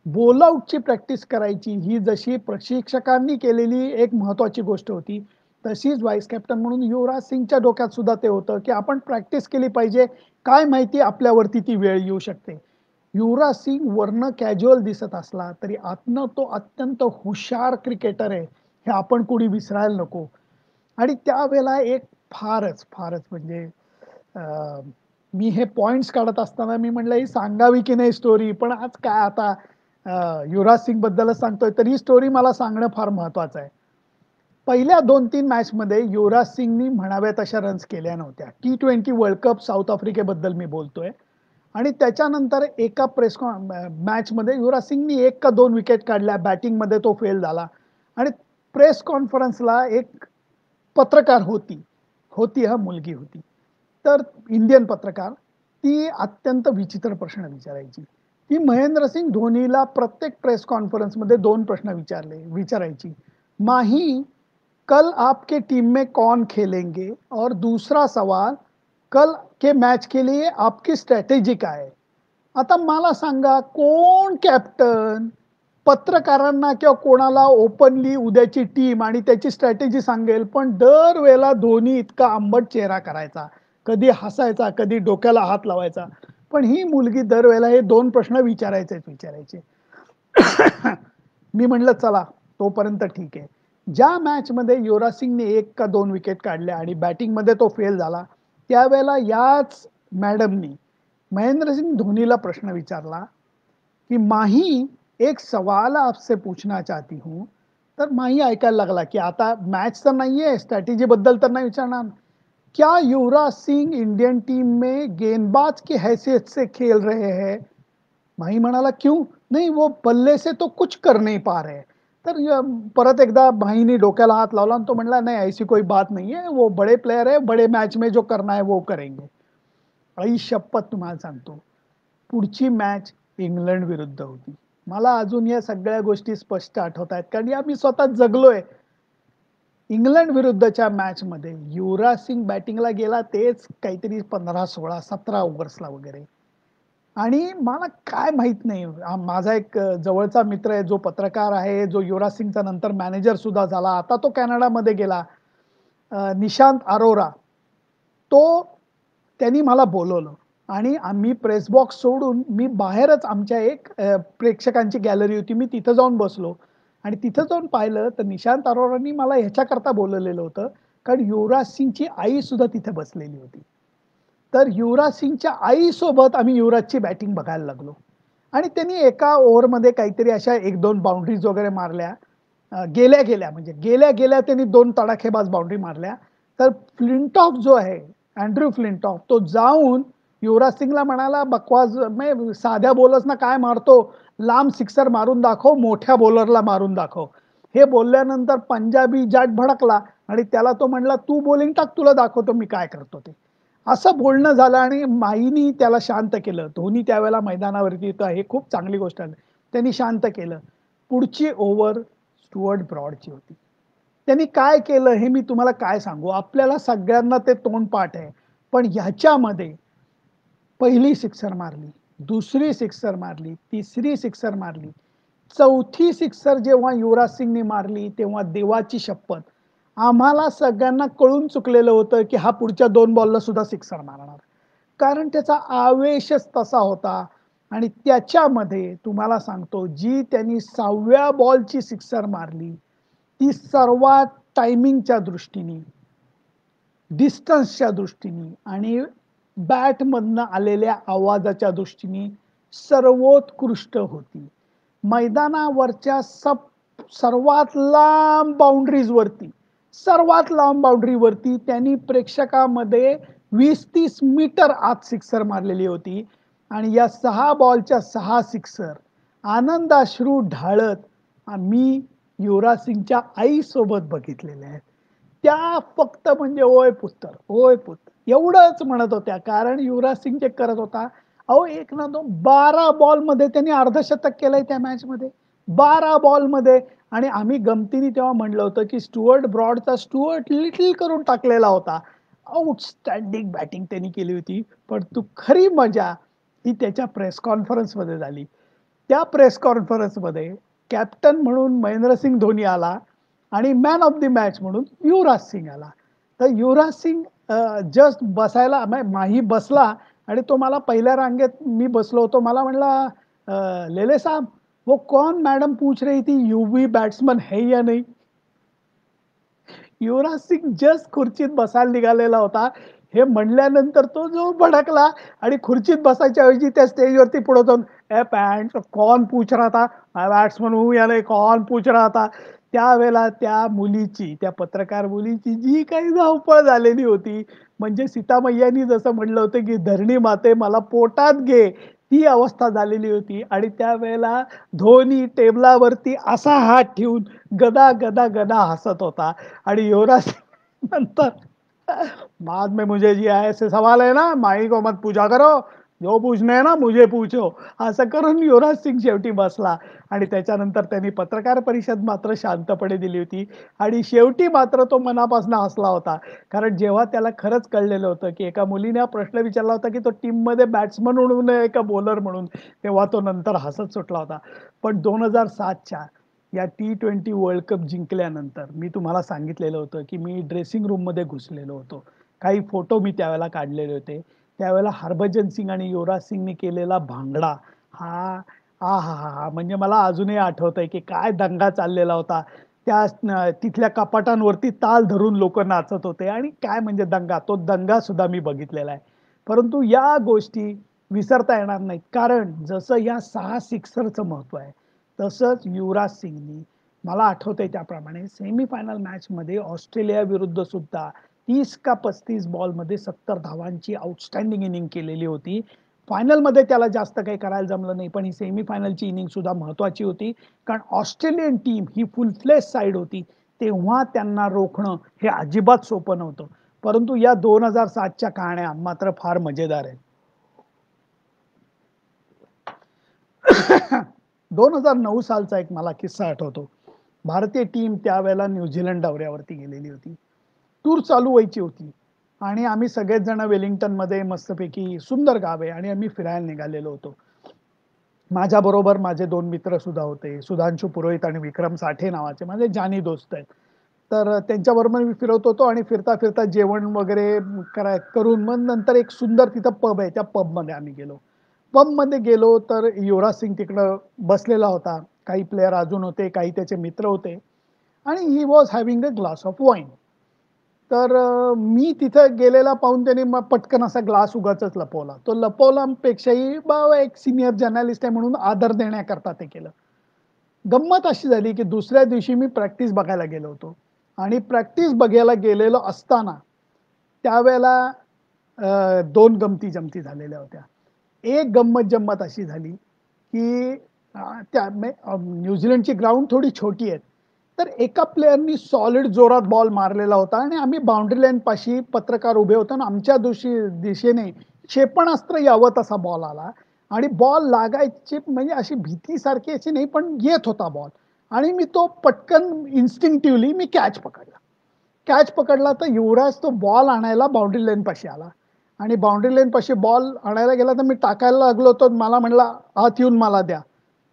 S1: बॉल आउटची प्रॅक्टिस करायची ही जशी प्रशिक्षकांनी केलेली एक महत्वाची गोष्ट होती, तशीच व्हाईस कॅप्टन म्हणून युवराज सिंगच्या डोक्यात सुद्धा ते होतं, की आपण प्रॅक्टिस केली पाहिजे. काय माहिती आपल्यावरती ती वेळ येऊ शकते. युवराज सिंग वरनं कॅज्युअल दिसत असला तरी आतनं तो अत्यंत हुशार क्रिकेटर आहे, हे आपण कोणी विसरायला नको. आणि त्यावेळेला एक फारच म्हणजे अ, मी हे पॉइंट्स काढत असताना मी म्हटलं ही सांगावी की नाही स्टोरी, पण आज काय आता युवराज सिंग बद्दलच सांगतोय तर ही स्टोरी मला सांगणं फार महत्वाचं आहे. पहिल्या 2-3 मॅचमध्ये युवराज सिंगनी म्हणाव्या तशा रन्स केल्या नव्हत्या. T20 वर्ल्ड कप साऊथ आफ्रिकेबद्दल मी बोलतोय. आणि त्याच्यानंतर एका मॅचमध्ये युवराज सिंगनी 1 का 2 विकेट काढल्या. बॅटिंगमध्ये तो फेल झाला. आणि प्रेस कॉन्फरन्सला एक पत्रकार होती. होती हां, मुलगी होती. तर इंडियन पत्रकार. ती अत्यंत विचित्र प्रश्न विचारायची. ती महेंद्रसिंग धोनीला प्रत्येक प्रेस कॉन्फरन्समध्ये 2 प्रश्न विचारायची. माही, कल आपके टीम में कौन खेलेंगे? और दूसरा सवाल, कल के मैच के लिए आपकी स्ट्रॅटेजी काय आहे? आता मला सांगा कोण कॅप्टन पत्रकारांना किंवा कोणाला ओपनली उद्याची टीम आणि त्याची स्ट्रॅटेजी सांगेल, पण दरवेळेला धोनी इतका आंबट चेहरा करायचा. कधी हसायचा, कधी डोक्याला हात लावायचा. पण ही मुलगी दरवेळेला हे 2 प्रश्न विचारायचे. मी म्हणलं चला तोपर्यंत ठीक आहे. ज्या मॅचमध्ये युवराज सिंगने 1 का 2 विकेट काढल्या आणि बॅटिंगमध्ये तो फेल झाला, त्यावेळेला याच मॅडमनी महेंद्रसिंग धोनीला प्रश्न विचारला, की माही, एक सवाल आपसे पूछना चाहती हूँ. तर माही ऐकायला लागला, की आता मॅच तर नाहीये, स्ट्रॅटेजी बद्दल तर नाही विचारणार. क्या युवराज सिंह इंडियन टीम में गेंदबाज की हैसियत से खेल रहे हैं? माही म्हणाला क्यों? नहीं वो बल्ले से तो कुछ कर नहीं पा रहे. तर परत एकदा माहीने डोक्याला हात लावला आणि तो म्हणला नाही ऐसी कोई बात नहीं है, वो बड़े प्लेयर है, बड़े मैच में जो करना है वो करेंगे. आई शपथ तुम्हाला सांगतो, पुढची मॅच इंग्लंड विरुद्ध होती. मला अजून या सगळ्या गोष्टी स्पष्ट आठवत आहेत कारण या मी स्वतः जगलोय. इंग्लंड विरुद्धच्या मॅचमध्ये युवराज सिंग बॅटिंगला गेला तेच काहीतरी 15-16-17 ओव्हर्सला वगैरे. आणि मला काय माहित नाही, माझा एक जवळचा मित्र आहे जो पत्रकार आहे, जो युवराज सिंगचा नंतर मॅनेजर सुद्धा झाला. आता तो कॅनडामध्ये गेला. निशांत अरोरा. तो त्यांनी मला बोलवलं आणि आम्ही प्रेस बॉक्स सोडून मी बाहेरच आमच्या एक प्रेक्षकांची गॅलरी होती. मी तिथं जाऊन बसलो आणि तिथं जाऊन पाहिलं तर निशांत अरोरांनी मला ह्याच्याकरता बोलवलेलं होतं, कारण युवराज सिंगची आई सुद्धा तिथे बसलेली होती. तर युवराज सिंगच्या आईसोबत आम्ही युवराजची बॅटिंग बघायला लागलो. आणि त्यांनी एका ओव्हरमध्ये काहीतरी अशा 1-2 बाउंडरीज वगैरे मारल्या. गेल्या म्हणजे गेल्या त्यांनी 2 तडाखेबाज बाउंडरी मारल्या. तर फ्लिंटॉफ जो आहे, अँड्र्यू फ्लिंटॉफ, तो जाऊन युवराज सिंगला म्हणाला, "बकवास म्हणजे साध्या बॉलर्सना काय मारतो? लांब सिक्सर मारून दाखव, मोठ्या बॉलरला मारून दाखव." हे बोलल्यानंतर पंजाबी जाट भडकला आणि त्याला तो म्हणला, "तू बॉलिंग टाक, तुला दाखवतो मी काय करतो ते." असं बोलणं झालं आणि माहीनी त्याला शांत केलं. धोनी त्यावेळेला मैदानावरती होता. हे खूप चांगली गोष्ट आहे. त्यांनी शांत केलं. पुढची ओव्हर स्टुअर्ट ब्रॉडची होती. त्यांनी काय केलं हे मी तुम्हाला काय सांगू? आपल्याला सगळ्यांना ते तोंडपाठ आहे. पण ह्याच्यामध्ये पहिली सिक्सर मारली, दुसरी सिक्सर मारली, तिसरी सिक्सर मारली. चौथी सिक्सर जेव्हा युवराज सिंगने मारली तेव्हा देवाची शपथ, आम्हाला सगळ्यांना कळून चुकलेलं होतं की हा पुढच्या 2 बॉलला सुद्धा सिक्सर मारणार. कारण त्याचा आवेशच तसा होता. आणि त्याच्यामध्ये तुम्हाला सांगतो, जी त्यांनी 6व्या बॉलची सिक्सर मारली, ती सर्वात टायमिंगच्या दृष्टीने, डिस्टन्सच्या दृष्टीने आणि बॅटमधनं आलेल्या आवाजाच्या दृष्टीने सर्वोत्कृष्ट होती. मैदानावरच्या सर्वात लांब बाउंड्रीजवरती, सर्वात लांब बाउंड्रीवरती त्यांनी प्रेक्षकामध्ये 20-30 मीटर आत सिक्सर मारलेली होती. आणि या 6 बॉलच्या 6 सिक्सर आनंदाश्रू ढाळत मी युवराज सिंगच्या आईसोबत बघितलेल्या आहेत. त्या फक्त म्हणजे ओय पुत्र, ओय पुत्र एवढंच म्हणत होत्या. कारण युवराज सिंग जे करत होता, अहो एक ना दोन 12 बॉलमध्ये त्यांनी अर्धशतक केलंय त्या मॅचमध्ये. 12 बॉलमध्ये. आणि आम्ही गमतीने तेव्हा म्हणलं होतं की स्टुअर्ट ब्रॉडचा स्टुअर्ट लिटिल करून टाकलेला होता. आउटस्टँडिंग बॅटिंग त्यांनी केली होती. पण तू खरी मजा ही त्याच्या प्रेस कॉन्फरन्समध्ये झाली. त्या प्रेस कॉन्फरन्समध्ये कॅप्टन म्हणून महेंद्रसिंग धोनी आला आणि मॅन ऑफ द मॅच म्हणून युवराज सिंग आला. तर युवराज सिंग जस्ट बसायला माही बसला आणि तो मला पहिल्या रांगेत मी बसलो होतो. मला म्हणला, लेले साहब वो कौन मैडम पूछ रही थी यूवी बैट्समन है या नहीं. युवराज सिंग जस्ट खुर्चीत बसायला निघालेला होता. हे म्हणल्यानंतर तो जो भडकला आणि खुर्चीत बसायच्या ऐवजी त्या स्टेजवरती पुढे जाऊन, ए पॅन्ट कौन पूछ रहा था, मैं बैट्समन हूं या नहीं, कौन पूछ रहा था. त्यावेळेला त्या मुलीची, त्या पत्रकार मुलीची जी काही धावपळ झालेली होती, म्हणजे सीतामय्यांनी जसं म्हणलं होतं की धरणी माते मला पोटात घे, ती अवस्था झालेली होती. आणि त्यावेळेला धोनी टेबलावरती असा हात ठेवून गदा गदा गदा हसत होता. आणि युवराज नंतर, बाद में मुझे जी ऐसे सवाल है ना, माई को मत पूछा करो, जो पूछणे है ना मुझे पूछो, असं करून युवराज सिंग शेवटी बसला. आणि त्याच्यानंतर त्यांनी पत्रकार परिषद मात्र शांतपणे दिली होती. आणि शेवटी मात्र तो मनापासून हसला होता. कारण जेव्हा त्याला खरंच कळलेलं होतं की एका मुलीने हा प्रश्न विचारला होता की तो टीममध्ये बॅट्समन म्हणून आहे का बॉलर म्हणून, तेव्हा तो नंतर हसत सुटला होता. पण 2007च्या या T20 वर्ल्ड कप जिंकल्यानंतर मी तुम्हाला सांगितलेलं होतं की मी ड्रेसिंग रूममध्ये घुसलेलो होतो. काही फोटो मी त्यावेळेला काढलेले होते. त्यावेळेला हरभजन सिंग आणि युवराज सिंगने केलेला भांगडा हा, आहाहा! म्हणजे मला अजूनही आठवतंय की काय दंगा चाललेला होता. तिथल्या कपाटांवरती ताल धरून लोकं नाचत होते आणि काय म्हणजे दंगा. तो दंगा सुद्धा मी बघितलेला आहे. परंतु या गोष्टी विसरता येणार नाहीत. कारण जसं या 6 सिक्सरचं महत्त्व आहे, तसंच युवराज सिंगनी, मला आठवतंय त्याप्रमाणे सेमीफायनल मॅचमध्ये ऑस्ट्रेलिया विरुद्ध सुद्धा 30 का 35 बॉलमध्ये 70 धावांची आउटस्टँडिंग इनिंग केलेली होती. फायनलमध्ये त्याला जास्त काही करायला जमलं नाही, पण ही सेमीफायनलची इनिंग सुद्धा महत्त्वाची होती. कारण ऑस्ट्रेलियन टीम ही फुल फ्लेश साईड होती. तेव्हा त्यांना रोखणं हे अजिबात सोपं नव्हतं. परंतु या 2007च्या कहाण्या मात्र फार मजेदार आहेत. 2009 सालचा एक मला किस्सा आठवतो. भारतीय टीम त्यावेळेला न्यूझीलंड दौऱ्यावरती गेलेली होती. टूर चालू व्हायची होती आणि आम्ही सगळेच जण वेलिंग्टनमध्ये मस्तपैकी, सुंदर गाव आहे आणि आम्ही फिरायला निघालेलो होतो. माझ्याबरोबर माझे 2 मित्र सुद्धा होते. सुधांशू पुरोहित आणि विक्रम साठे नावाचे माझे जानी दोस्त आहेत. तर त्यांच्याबरोबर मी फिरत होतो आणि फिरता फिरता जेवण वगैरे करून मग नंतर एक सुंदर तिथं पब आहे. त्या पबमध्ये आम्ही गेलो. पबमध्ये गेलो तर युवराज सिंग तिकडं बसलेला होता. काही प्लेयर अजून होते, काही त्याचे मित्र होते आणि he was having a glass of wine. तर मी तिथं गेलेला पाहून त्याने मग पटकन असा ग्लास उगाचच लपवला. तो लपवल्यापेक्षाही बाबा एक सीनियर जर्नलिस्ट आहे म्हणून आदर देण्याकरता ते केलं. गंमत अशी झाली की दुसऱ्या दिवशी मी प्रॅक्टिस बघायला गेलो होतो आणि प्रॅक्टिस बघायला गेलेलो असताना त्यावेळेला 2 गमती-जमती झालेल्या होत्या. एक गंमत-जंमत अशी झाली की न्यूझीलंडची ग्राउंड थोडी छोटी आहे. तर एका प्लेयरनी सॉलिड जोरात बॉल मारलेला होता आणि आम्ही बाउंड्री लाईन पाशी पत्रकार उभे होतो आणि आमच्या दिशेने क्षेपणास्त्र यावं तसा बॉल आला आणि बॉल लागायची म्हणजे अशी भीतीसारखी अशी नाही, पण येत होता बॉल. आणि मी तो पटकन इन्स्टिंक्टिव्हली मी कॅच पकडला. कॅच पकडला तर युवराज तो बॉल आणायला बाउंड्री लाईन पाशी आला आणि बाउंड्री लाईन पाशी बॉल आणायला गेला तर मी टाकायला लागलो तर मला म्हणला, "हात येऊन मला द्या."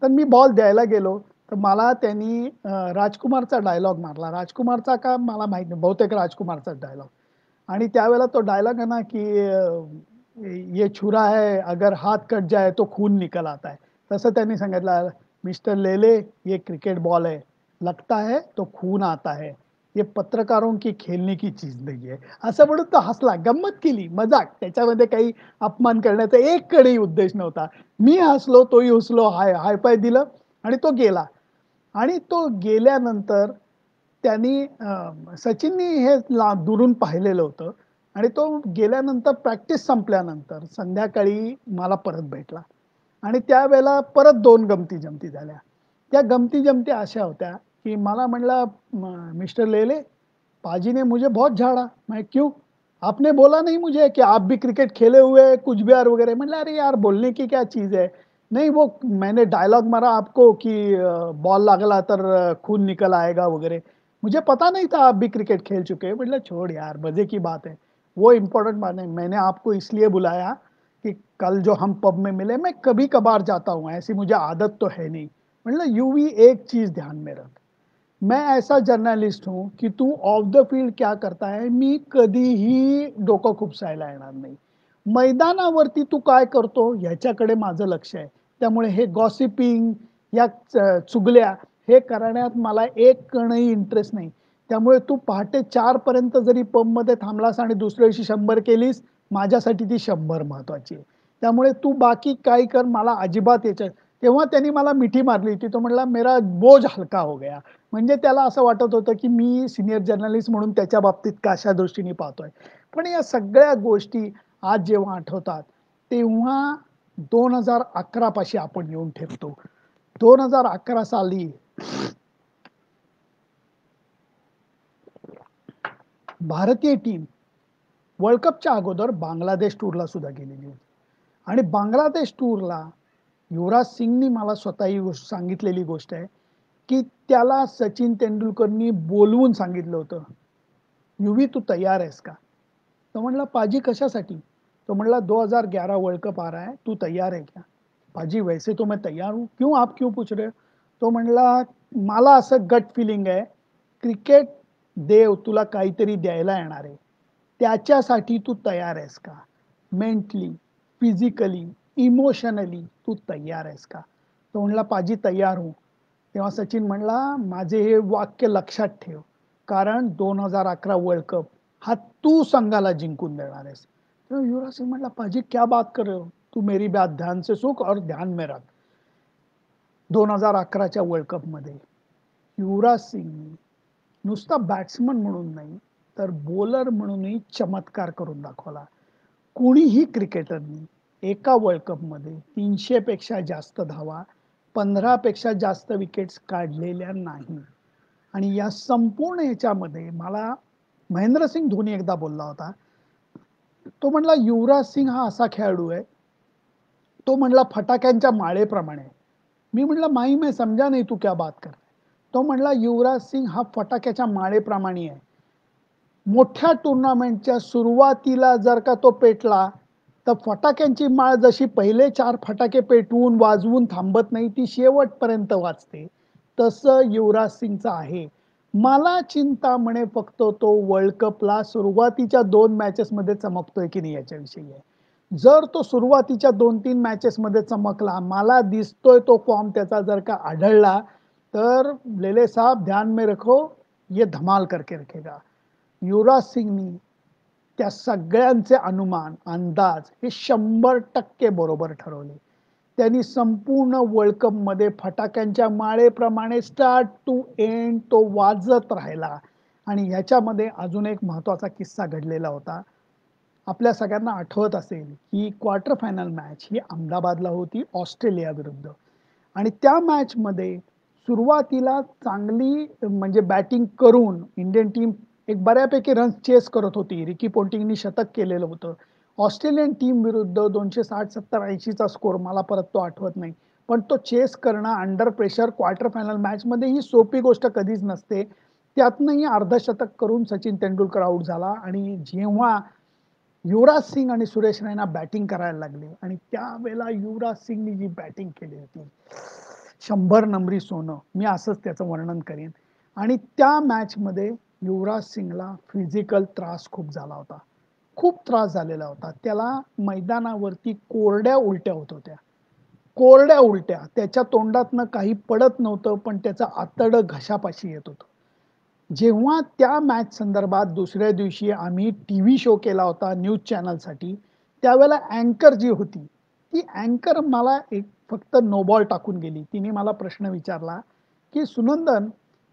S1: तर मी बॉल द्यायला गेलो तर मला त्यांनी राजकुमारचा डायलॉग मारला. राजकुमारचा का मला माहित नाही. बहुतेक राजकुमारचाच डायलॉग. आणि त्यावेळेला तो डायलॉग आहे ना, की ये छुरा है, अगर हाथ कट जाए तो खून निकल आता है. तसं त्यांनी सांगितलं, "मिस्टर लेले, ये क्रिकेट बॉल है. लगता है तो खून आता है. ये पत्रकारों की खेलने की चीज नहीं है." असं म्हणून तो हसला. गंमत केली, मजाक. त्याच्यामध्ये काही अपमान करण्याचा एककडेही उद्देश नव्हता. मी हसलो, तोही हसलो, हाय-फाय दिलं आणि तो गेला. आणि तो गेल्यानंतर त्यांनी सचिननी हे दुरून पाहिलेलं होतं आणि तो गेल्यानंतर प्रॅक्टिस संपल्यानंतर संध्याकाळी मला परत भेटला आणि त्यावेळेला परत 2 गमती-जमती झाल्या. त्या गमती-जमती अशा होत्या, की मला म्हणला, "मिस्टर लेले, पाजी ने मुझे बहुत झाड़ा." मैं, "क्यों? आपने बोला नहीं मुझे कि आप भी क्रिकेट खेले हुए हैं, कुछ भी यार वगैरह." म्हटलं, "अरे यार, बोलने की क्या चीज़ है? नहीं, वो मैंने डायलॉग मारा आपको कि बॉल लागला तर खून निकल आएगा वगैरह. मुझे पता नहीं था आप भी क्रिकेट खेल चुके हैं." म्हटलं, "छोड़ यार, मज़े की बात है. वो इम्पोर्टेंट बात नहीं. मैंने आपको इसलिए बुलाया कि कल जो हम पब में मिले, मैं कभी-कभार जाता हूँ, ऐसी मुझे आदत तो है नहीं." म्हटलं, "यू भी एक चीज़ ध्यान में रख, मैं ऐसा जर्नलिस्ट हूँ की तू ऑफ द फील्ड क्या करता है, मी कधीही डोकं खुपसायला येणार नाही. मैदानावरती तू काय करतो ह्याच्याकडे माझं लक्ष आहे. त्यामुळे हे गॉसिपिंग, या चुगल्या हे करण्यात मला एक कणही इंटरेस्ट नाही. त्यामुळे तू पहाटे 4 पर्यंत जरी पबमध्ये थांबलास आणि दुसऱ्या दिवशी 100 केलीस, माझ्यासाठी ती 100 महत्वाची आहे. त्यामुळे तू बाकी काही कर, मला अजिबात याच्या." तेव्हा त्यांनी मला मिठी मारली होती. तो म्हणला, "मेरा बोझ हलका हो गया." म्हणजे त्याला असं वाटत होतं, की मी सीनियर जर्नलिस्ट म्हणून त्याच्या बाबतीत कशा दृष्टीने पाहतोय. पण या सगळ्या गोष्टी आज जेव्हा आठवतात, तेव्हा 2011 पाशी आपण येऊन ठेपतो. 2011 साली भारतीय टीम वर्ल्ड कपच्या अगोदर बांगलादेश टूरला सुद्धा गेलेली होती. आणि बांगलादेश टूरला युवराज सिंगनी मला स्वतः ही गोष्ट सांगितलेली गोष्ट आहे, की त्याला सचिन तेंडुलकरनी बोलवून सांगितलं होतं, "युवी तू तैयार आहेस का?" तो म्हणला, "पाजी कशासाठी?" तो म्हणला, "2011 वर्ल्ड कप आ रहा है, तू तैयार है क्या?" "पाजी वैसे तो मैं तैयार हूँ, क्यों आप क्यों पूछ रहे हो?" तो म्हणला, "मला असं गट फिलिंग आहे, क्रिकेट देव तुला काहीतरी द्यायला येणार आहे. त्याच्यासाठी तू तयार आहेस का? मेंटली, फिजिकली, इमोशनली तू तयार आहेस का?" तो म्हणला, "पाजी तयार हूँ." तेव्हा सचिन म्हणला, "माझे हे वाक्य लक्षात ठेव, कारण 2011 वर्ल्ड कप हा तू संघाला जिंकून देणार आहेस." तेव्हा युवराज सिंग म्हटला, "पाजी क्या बात कर रहे हो? तू मेरी बात ध्यान से सुख और ध्यान में रख." 2011च्या वर्ल्ड कपमध्ये युवराज सिंग नुसता बॅट्समन म्हणून नाही, तर बॉलर म्हणूनही चमत्कार करून दाखवला. कोणीही क्रिकेटरनी एका वर्ल्ड कपमध्ये 300 पेक्षा जास्त धावा, 15 पेक्षा जास्त विकेट्स काढलेल्या नाही. आणि या संपूर्ण ह्याच्यामध्ये मला महेंद्रसिंग धोनी एकदा बोलला होता. तो म्हणला, युवराज सिंग हा असा खेळाडू आहे, तो म्हणला फटाक्यांच्या माळेप्रमाणे. मी म्हटलं, "माही मैं समझा नहीं तू क्या बात कर रहा है?" तो म्हणला, "युवराज सिंग हा फटाक्याच्या माळेप्रमाणे आहे. मोठ्या टुर्नामेंटच्या सुरुवातीला जर का तो पेटला, तर फटाक्यांची माळ जशी पहिले 4 फटाके पेटवून, वाजवून थांबत नाही, ती शेवटपर्यंत वाजते. तसं युवराज सिंगचं आहे. मला चिंता म्हणे फक्त तो वर्ल्ड कपला सुरुवातीच्या 2 मॅचेसमध्ये चमकतोय की नाही याच्याविषयी आहे. जर तो सुरुवातीच्या 2-3 मॅचेसमध्ये चमकला, मला दिसतोय तो फॉर्म त्याचा जर का आढळला, तर लेले साहब ध्यान में रखो, ये धमाल करके रखेगा." युवराज सिंगनी त्या सगळ्यांचे अनुमान, अंदाज हे 100% बरोबर ठरवले. त्यांनी संपूर्ण वर्ल्ड कपमध्ये फटाक्यांच्या माळेप्रमाणे स्टार्ट टू एंड तो वाजत राहिला. आणि ह्याच्यामध्ये अजून एक महत्त्वाचा किस्सा घडलेला होता. आपल्या सगळ्यांना आठवत असेल, की क्वार्टर फायनल मॅच ही अहमदाबादला होती ऑस्ट्रेलिया विरुद्ध. आणि त्या मॅचमध्ये सुरुवातीला चांगली म्हणजे बॅटिंग करून इंडियन टीम एक बऱ्यापैकी रन्स चेस करत होती. रिकी पोंटिंगनी शतक केलेलं होतं. ऑस्ट्रेलियन टीम विरुद्ध 260, 70, 80चा स्कोर मला परत तो आठवत नाही. पण तो चेस करणं अंडर प्रेशर क्वार्टर फायनल मॅचमध्ये ही सोपी गोष्ट कधीच नसते. त्यातनंही अर्धशतक करून सचिन तेंडुलकर आउट झाला आणि जेव्हा युवराज सिंग आणि सुरेश रैना बॅटिंग करायला लागले आणि त्यावेळेला युवराज सिंगनी जी बॅटिंग केली होती, 100 नंबरी सोनं, मी असंच त्याचं वर्णन करेन. आणि त्या मॅचमध्ये युवराज सिंगला फिजिकल त्रास खूप झाला होता. खूप त्रास झालेला होता. त्याला मैदानावरती कोरड्या उलट्या होत होत्या. कोरड्या उलट्या. त्याच्या तोंडातनं काही पडत नव्हतं, पण त्याचं आतडं घशापाशी येत होतं. जेव्हा त्या मॅच संदर्भात दुसऱ्या दिवशी आम्ही टीव्ही शो केला होता न्यूज चॅनलसाठी, त्यावेळेला अँकर जी होती, ती अँकर मला एक फक्त नो बॉल टाकून गेली. तिने मला प्रश्न विचारला, की "सुनंदन,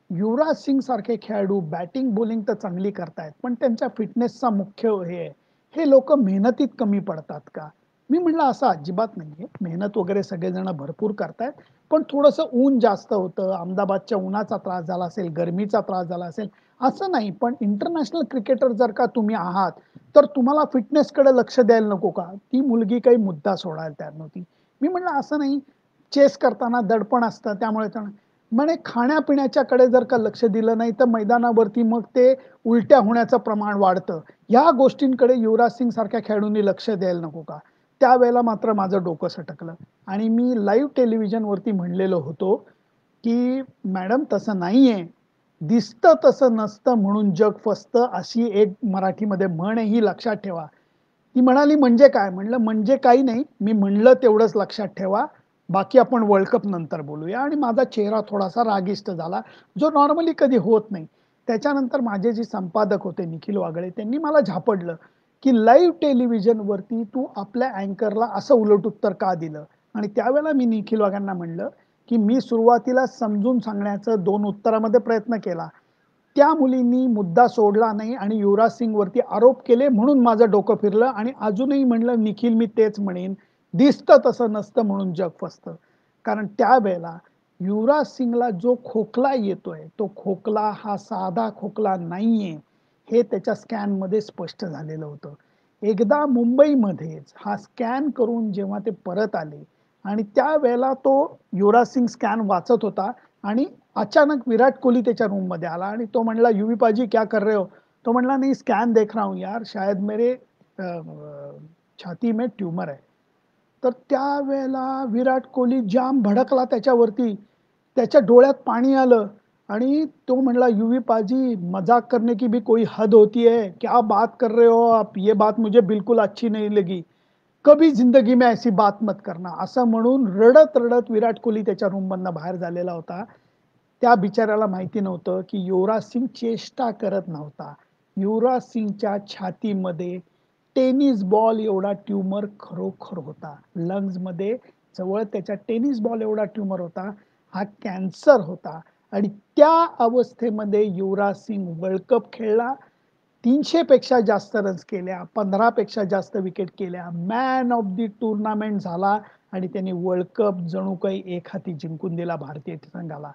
S1: युवराज सिंग सारखे खेळाडू बॅटिंग बॉलिंग तर चांगली करतायत, पण त्यांच्या फिटनेसचा मुख्य हे आहे. हे लोकं मेहनतीत कमी पडतात का?" मी म्हटलं, "असं अजिबात नाहीये. मेहनत वगैरे सगळेजण भरपूर करतायत. पण थोडंसं ऊन जास्त होतं, अहमदाबादच्या उन्हाचा त्रास झाला असेल, गरमीचा त्रास झाला असेल, असं नाही. पण इंटरनॅशनल क्रिकेटर जर का तुम्ही आहात, तर तुम्हाला फिटनेसकडे लक्ष द्यायला नको का?" ती मुलगी काही मुद्दा सोडायला तयार नव्हती. मी म्हटलं, "असं नाही, चेस करताना दडपण असतं त्यामुळे म्हणे खाण्यापिण्याच्याकडे जर का लक्ष दिलं नाही तर मैदानावरती मग ते उलट्या होण्याचं प्रमाण वाढतं. या गोष्टींकडे युवराज सिंग सारख्या खेळाडूंनी लक्ष द्यायला नको का?" त्यावेळेला मात्र माझं डोकं सटकलं आणि मी लाईव्ह टेलिव्हिजनवरती म्हणलेलो होतो, की "मॅडम तसं नाहीये. दिसतं तसं नसतं म्हणून जग फसतं अशी एक मराठीमध्ये म्हण आहे, ही लक्षात ठेवा." ती म्हणाली, "म्हणजे काय?" म्हणलं, "म्हणजे काही नाही. मी म्हणलं तेवढंच लक्षात ठेवा. बाकी आपण वर्ल्ड कप नंतर बोलूया." आणि माझा चेहरा थोडासा रागिष्ट झाला, जो नॉर्मली कधी होत नाही. त्याच्यानंतर माझे जे संपादक होते निखिल वागळे, त्यांनी मला झापडलं, की "लाईव्ह टेलिव्हिजनवरती तू आपल्या अँकरला असं उलट उत्तर का दिलं?" आणि त्यावेळेला मी निखिल वाघांना म्हणलं, की "मी सुरुवातीला समजून सांगण्याचं 2 उत्तरामध्ये प्रयत्न केला. त्या मुलींनी मुद्दा सोडला नाही आणि युवराज सिंगवरती आरोप केले म्हणून माझं डोकं फिरलं आणि अजूनही म्हणलं, निखिल मी तेच म्हणेन, दिसतं तसं नसतं म्हणून जग फसतं." कारण त्यावेळेला युवराज सिंगला जो खोकला येतोय, तो खोकला हा साधा खोकला नाहीये, हे त्याच्या स्कॅनमध्ये स्पष्ट झालेलं होतं. एकदा मुंबईमध्येच हा स्कॅन करून जेव्हा ते परत आले आणि त्यावेळेला तो युवराज सिंग स्कॅन वाचत होता आणि अचानक विराट कोहली त्याच्या रूममध्ये आला आणि तो म्हणला, "युवी पाजी क्या कर रहे हो?" तो म्हणला, "नहीं स्कॅन देख रहा हूँ यार, शायद मेरे छाती में ट्यूमर है." तर त्यावेळेला विराट कोहली जाम भडकला त्याच्यावरती. त्याच्या डोळ्यात पाणी आलं आणि तो म्हणला, "युवी पाजी मजाक करने की भी कोई हद होती है. क्या बात कर रहे हो आप? ये बात मुझे बिल्कुल अच्छी नहीं लगी. कभी जिंदगी में ऐसी बात मत करना." असं म्हणून रडत-रडत विराट कोहली त्याच्या रूममधनं बाहेर झालेला होता. त्या बिचाऱ्याला माहिती नव्हतं, की युवराज सिंग चेष्टा करत नव्हता. युवराज सिंगच्या छातीमध्ये टेनिस बॉल एवढा ट्यूमर खरोखर होता. लंग्समध्ये जवळ त्याच्या टेनिस बॉल एवढा ट्यूमर होता. हा कॅन्सर होता आणि त्या अवस्थेमध्ये युवराज सिंग वर्ल्ड कप खेळला. 300 पेक्षा जास्त रन्स केल्या, 15 पेक्षा जास्त विकेट केल्या, मॅन ऑफ द टूर्नामेंट झाला आणि त्यांनी वर्ल्ड कप जणू काही एकहाती जिंकून दिला भारतीय संघाला.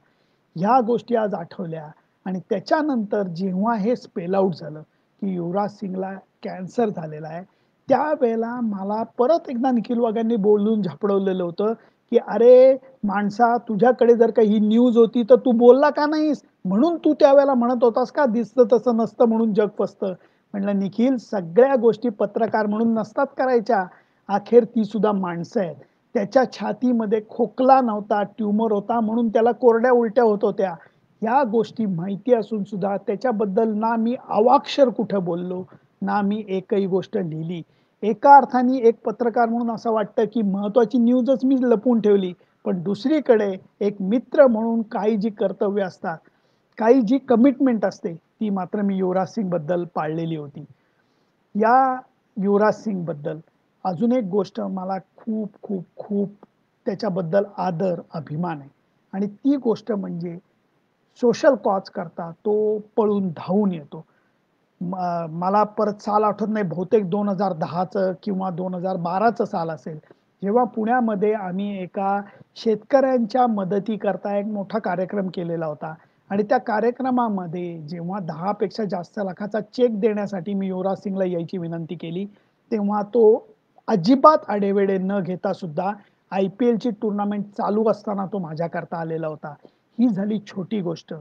S1: ह्या गोष्टी आज आठवल्या आणि त्याच्यानंतर जेव्हा हे स्पेल आउट झालं, की युवराज सिंगला कॅन्सर झालेला आहे, त्यावेळेला मला परत एकदा निखिल वाघांनी बोलून झापडवलेलं होतं, की "अरे माणसा, तुझ्याकडे जर का ही न्यूज होती तर तू बोलला का नाहीस? म्हणून तू त्यावेळेला म्हणत होतास का दिसतं तसं नसतं म्हणून जग फसतं." म्हटलं, "निखिल, सगळ्या गोष्टी पत्रकार म्हणून नसतात करायच्या. अखेर ती सुद्धा माणसं आहेत. त्याच्या छातीमध्ये खोकला नव्हता, ट्यूमर होता म्हणून त्याला कोरड्या उलट्या होत होत्या. ह्या गोष्टी माहिती असून सुद्धा त्याच्याबद्दल ना मी अवाक्षर कुठं बोललो, ना मी एकही गोष्ट लिहिली." एका अर्थाने एक पत्रकार म्हणून असं वाटतं, की महत्त्वाची न्यूजच मी लपवून ठेवली. पण दुसरीकडे एक मित्र म्हणून काही जी कर्तव्य असतात, काही जी कमिटमेंट असते, ती मात्र मी युवराज सिंगबद्दल पाळलेली होती. या युवराज सिंगबद्दल अजून एक गोष्ट मला खूप, खूप, खूप त्याच्याबद्दल आदर, अभिमान आहे आणि ती गोष्ट म्हणजे सोशल कॉज करता तो पळून धावून येतो. मला परत साल आठवत नाही, बहुतेक 2010चं किंवा 2012चं साल असेल. जेव्हा पुण्यामध्ये आम्ही एका शेतकऱ्यांच्या मदतीकरता एक मोठा कार्यक्रम केलेला होता आणि त्या कार्यक्रमामध्ये जेव्हा 10 पेक्षा जास्त लाखाचा चेक देण्यासाठी मी युवराज सिंगला यायची विनंती केली, तेव्हा तो अजिबात आढेवेढे न घेता सुद्धा IPLची टूर्नामेंट चालू असताना तो माझ्याकरता आलेला होता. ही झाली छोटी गोष्ट.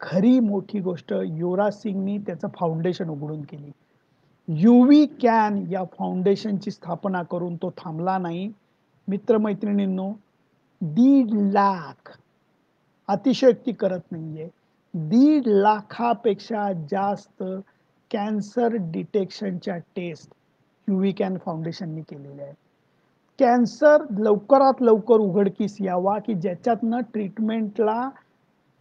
S1: खरी मोठी गोष्ट युवराज सिंगनी त्याचं फाउंडेशन उघडून केली. युवी कॅन या फाउंडेशनची स्थापना करून तो थांबला नाही. मित्रमैत्रिणींनो, 1.5 लाख अतिशयोक्ती करत नाहीये. 1.5 लाखापेक्षा जास्त कॅन्सर डिटेक्शनच्या टेस्ट युविकॅन फाउंडेशननी केलेल्या आहेत. कॅन्सर लवकरात लवकर उघडकीस यावा की ज्याच्यातनं ट्रीटमेंटला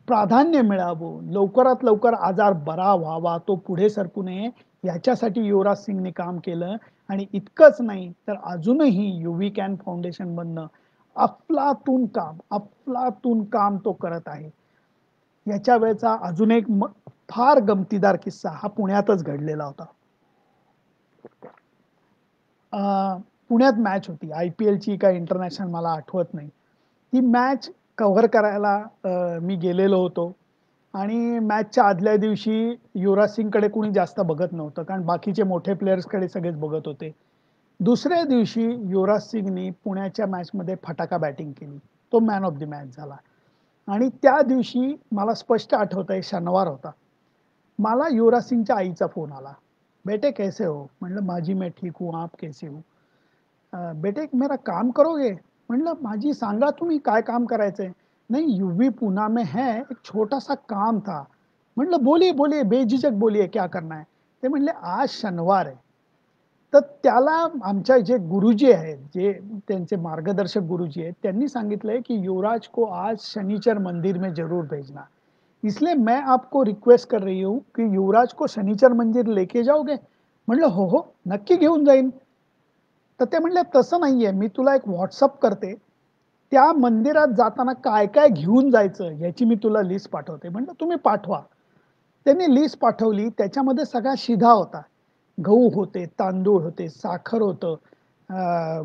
S1: प्राधान्य मिळावं, लवकरात लवकर आजार बरा व्हावा, तो पुढे सरकू नये, याच्यासाठी युवराज सिंगने काम केलं. आणि इतकंच नाही तर अजूनही युविकॅन फाउंडेशनमधनं अफलातून काम तो करत आहे. याच्या वेळचा अजून एक फार गमतीदार किस्सा हा पुण्यातच घडलेला होता. पुण्यात मॅच होती IPLची काय इंटरनॅशनल मला आठवत नाही. ती मॅच कव्हर करायला मी गेलेलो होतो आणि मॅचच्या आदल्या दिवशी युवराज सिंगकडे कुणी जास्त बघत नव्हतं कारण बाकीचे मोठे प्लेयर्सकडे सगळेच बघत होते. दुसऱ्या दिवशी युवराज सिंगनी पुण्याच्या मॅचमध्ये फटाका बॅटिंग केली. तो मॅन ऑफ द मॅच झाला. आणि त्या दिवशी मला स्पष्ट आठवत आहे, शनिवार होता. मला युवराज सिंगच्या आईचा फोन आला. बेटे कैसे हो? म्हणलं माझी मैं ठीक हूँ, आप कैसे हो? बेटे मेरा काम करोगे? म्हणलं माझी सांगा तुम्ही काय काम करायचंय? नहीं UV पुणे में है, एक छोटा सा काम था. म्हणलं बोलिए बोलिए बेझिझक बोलिए क्या करना है? ते म्हणले आज शनिवार आहे. तर त्याला आमच्या जे गुरुजी आहेत, जे त्यांचे मार्गदर्शक गुरुजी आहेत, त्यांनी सांगितलंय की युवराज को आज शनिचर मंदिर में जरूर भेजना. इसलिए मैं आपको रिक्वेस्ट कर रही हूँ की युवराज को शनिचर मंदिर लेके जाओगे? म्हणलं हो हो नक्की घेऊन जाईन. तर ते म्हणले तसं नाहीये, मी तुला एक व्हॉट्सअप करते, त्या मंदिरात जाताना काय काय घेऊन जायचं याची मी तुला लिस्ट पाठवते. म्हणलं तुम्ही पाठवा. त्यांनी लिस्ट पाठवली. त्याच्यामध्ये सगळा शिधा होता. गहू होते, तांदूळ होते, साखर होतं,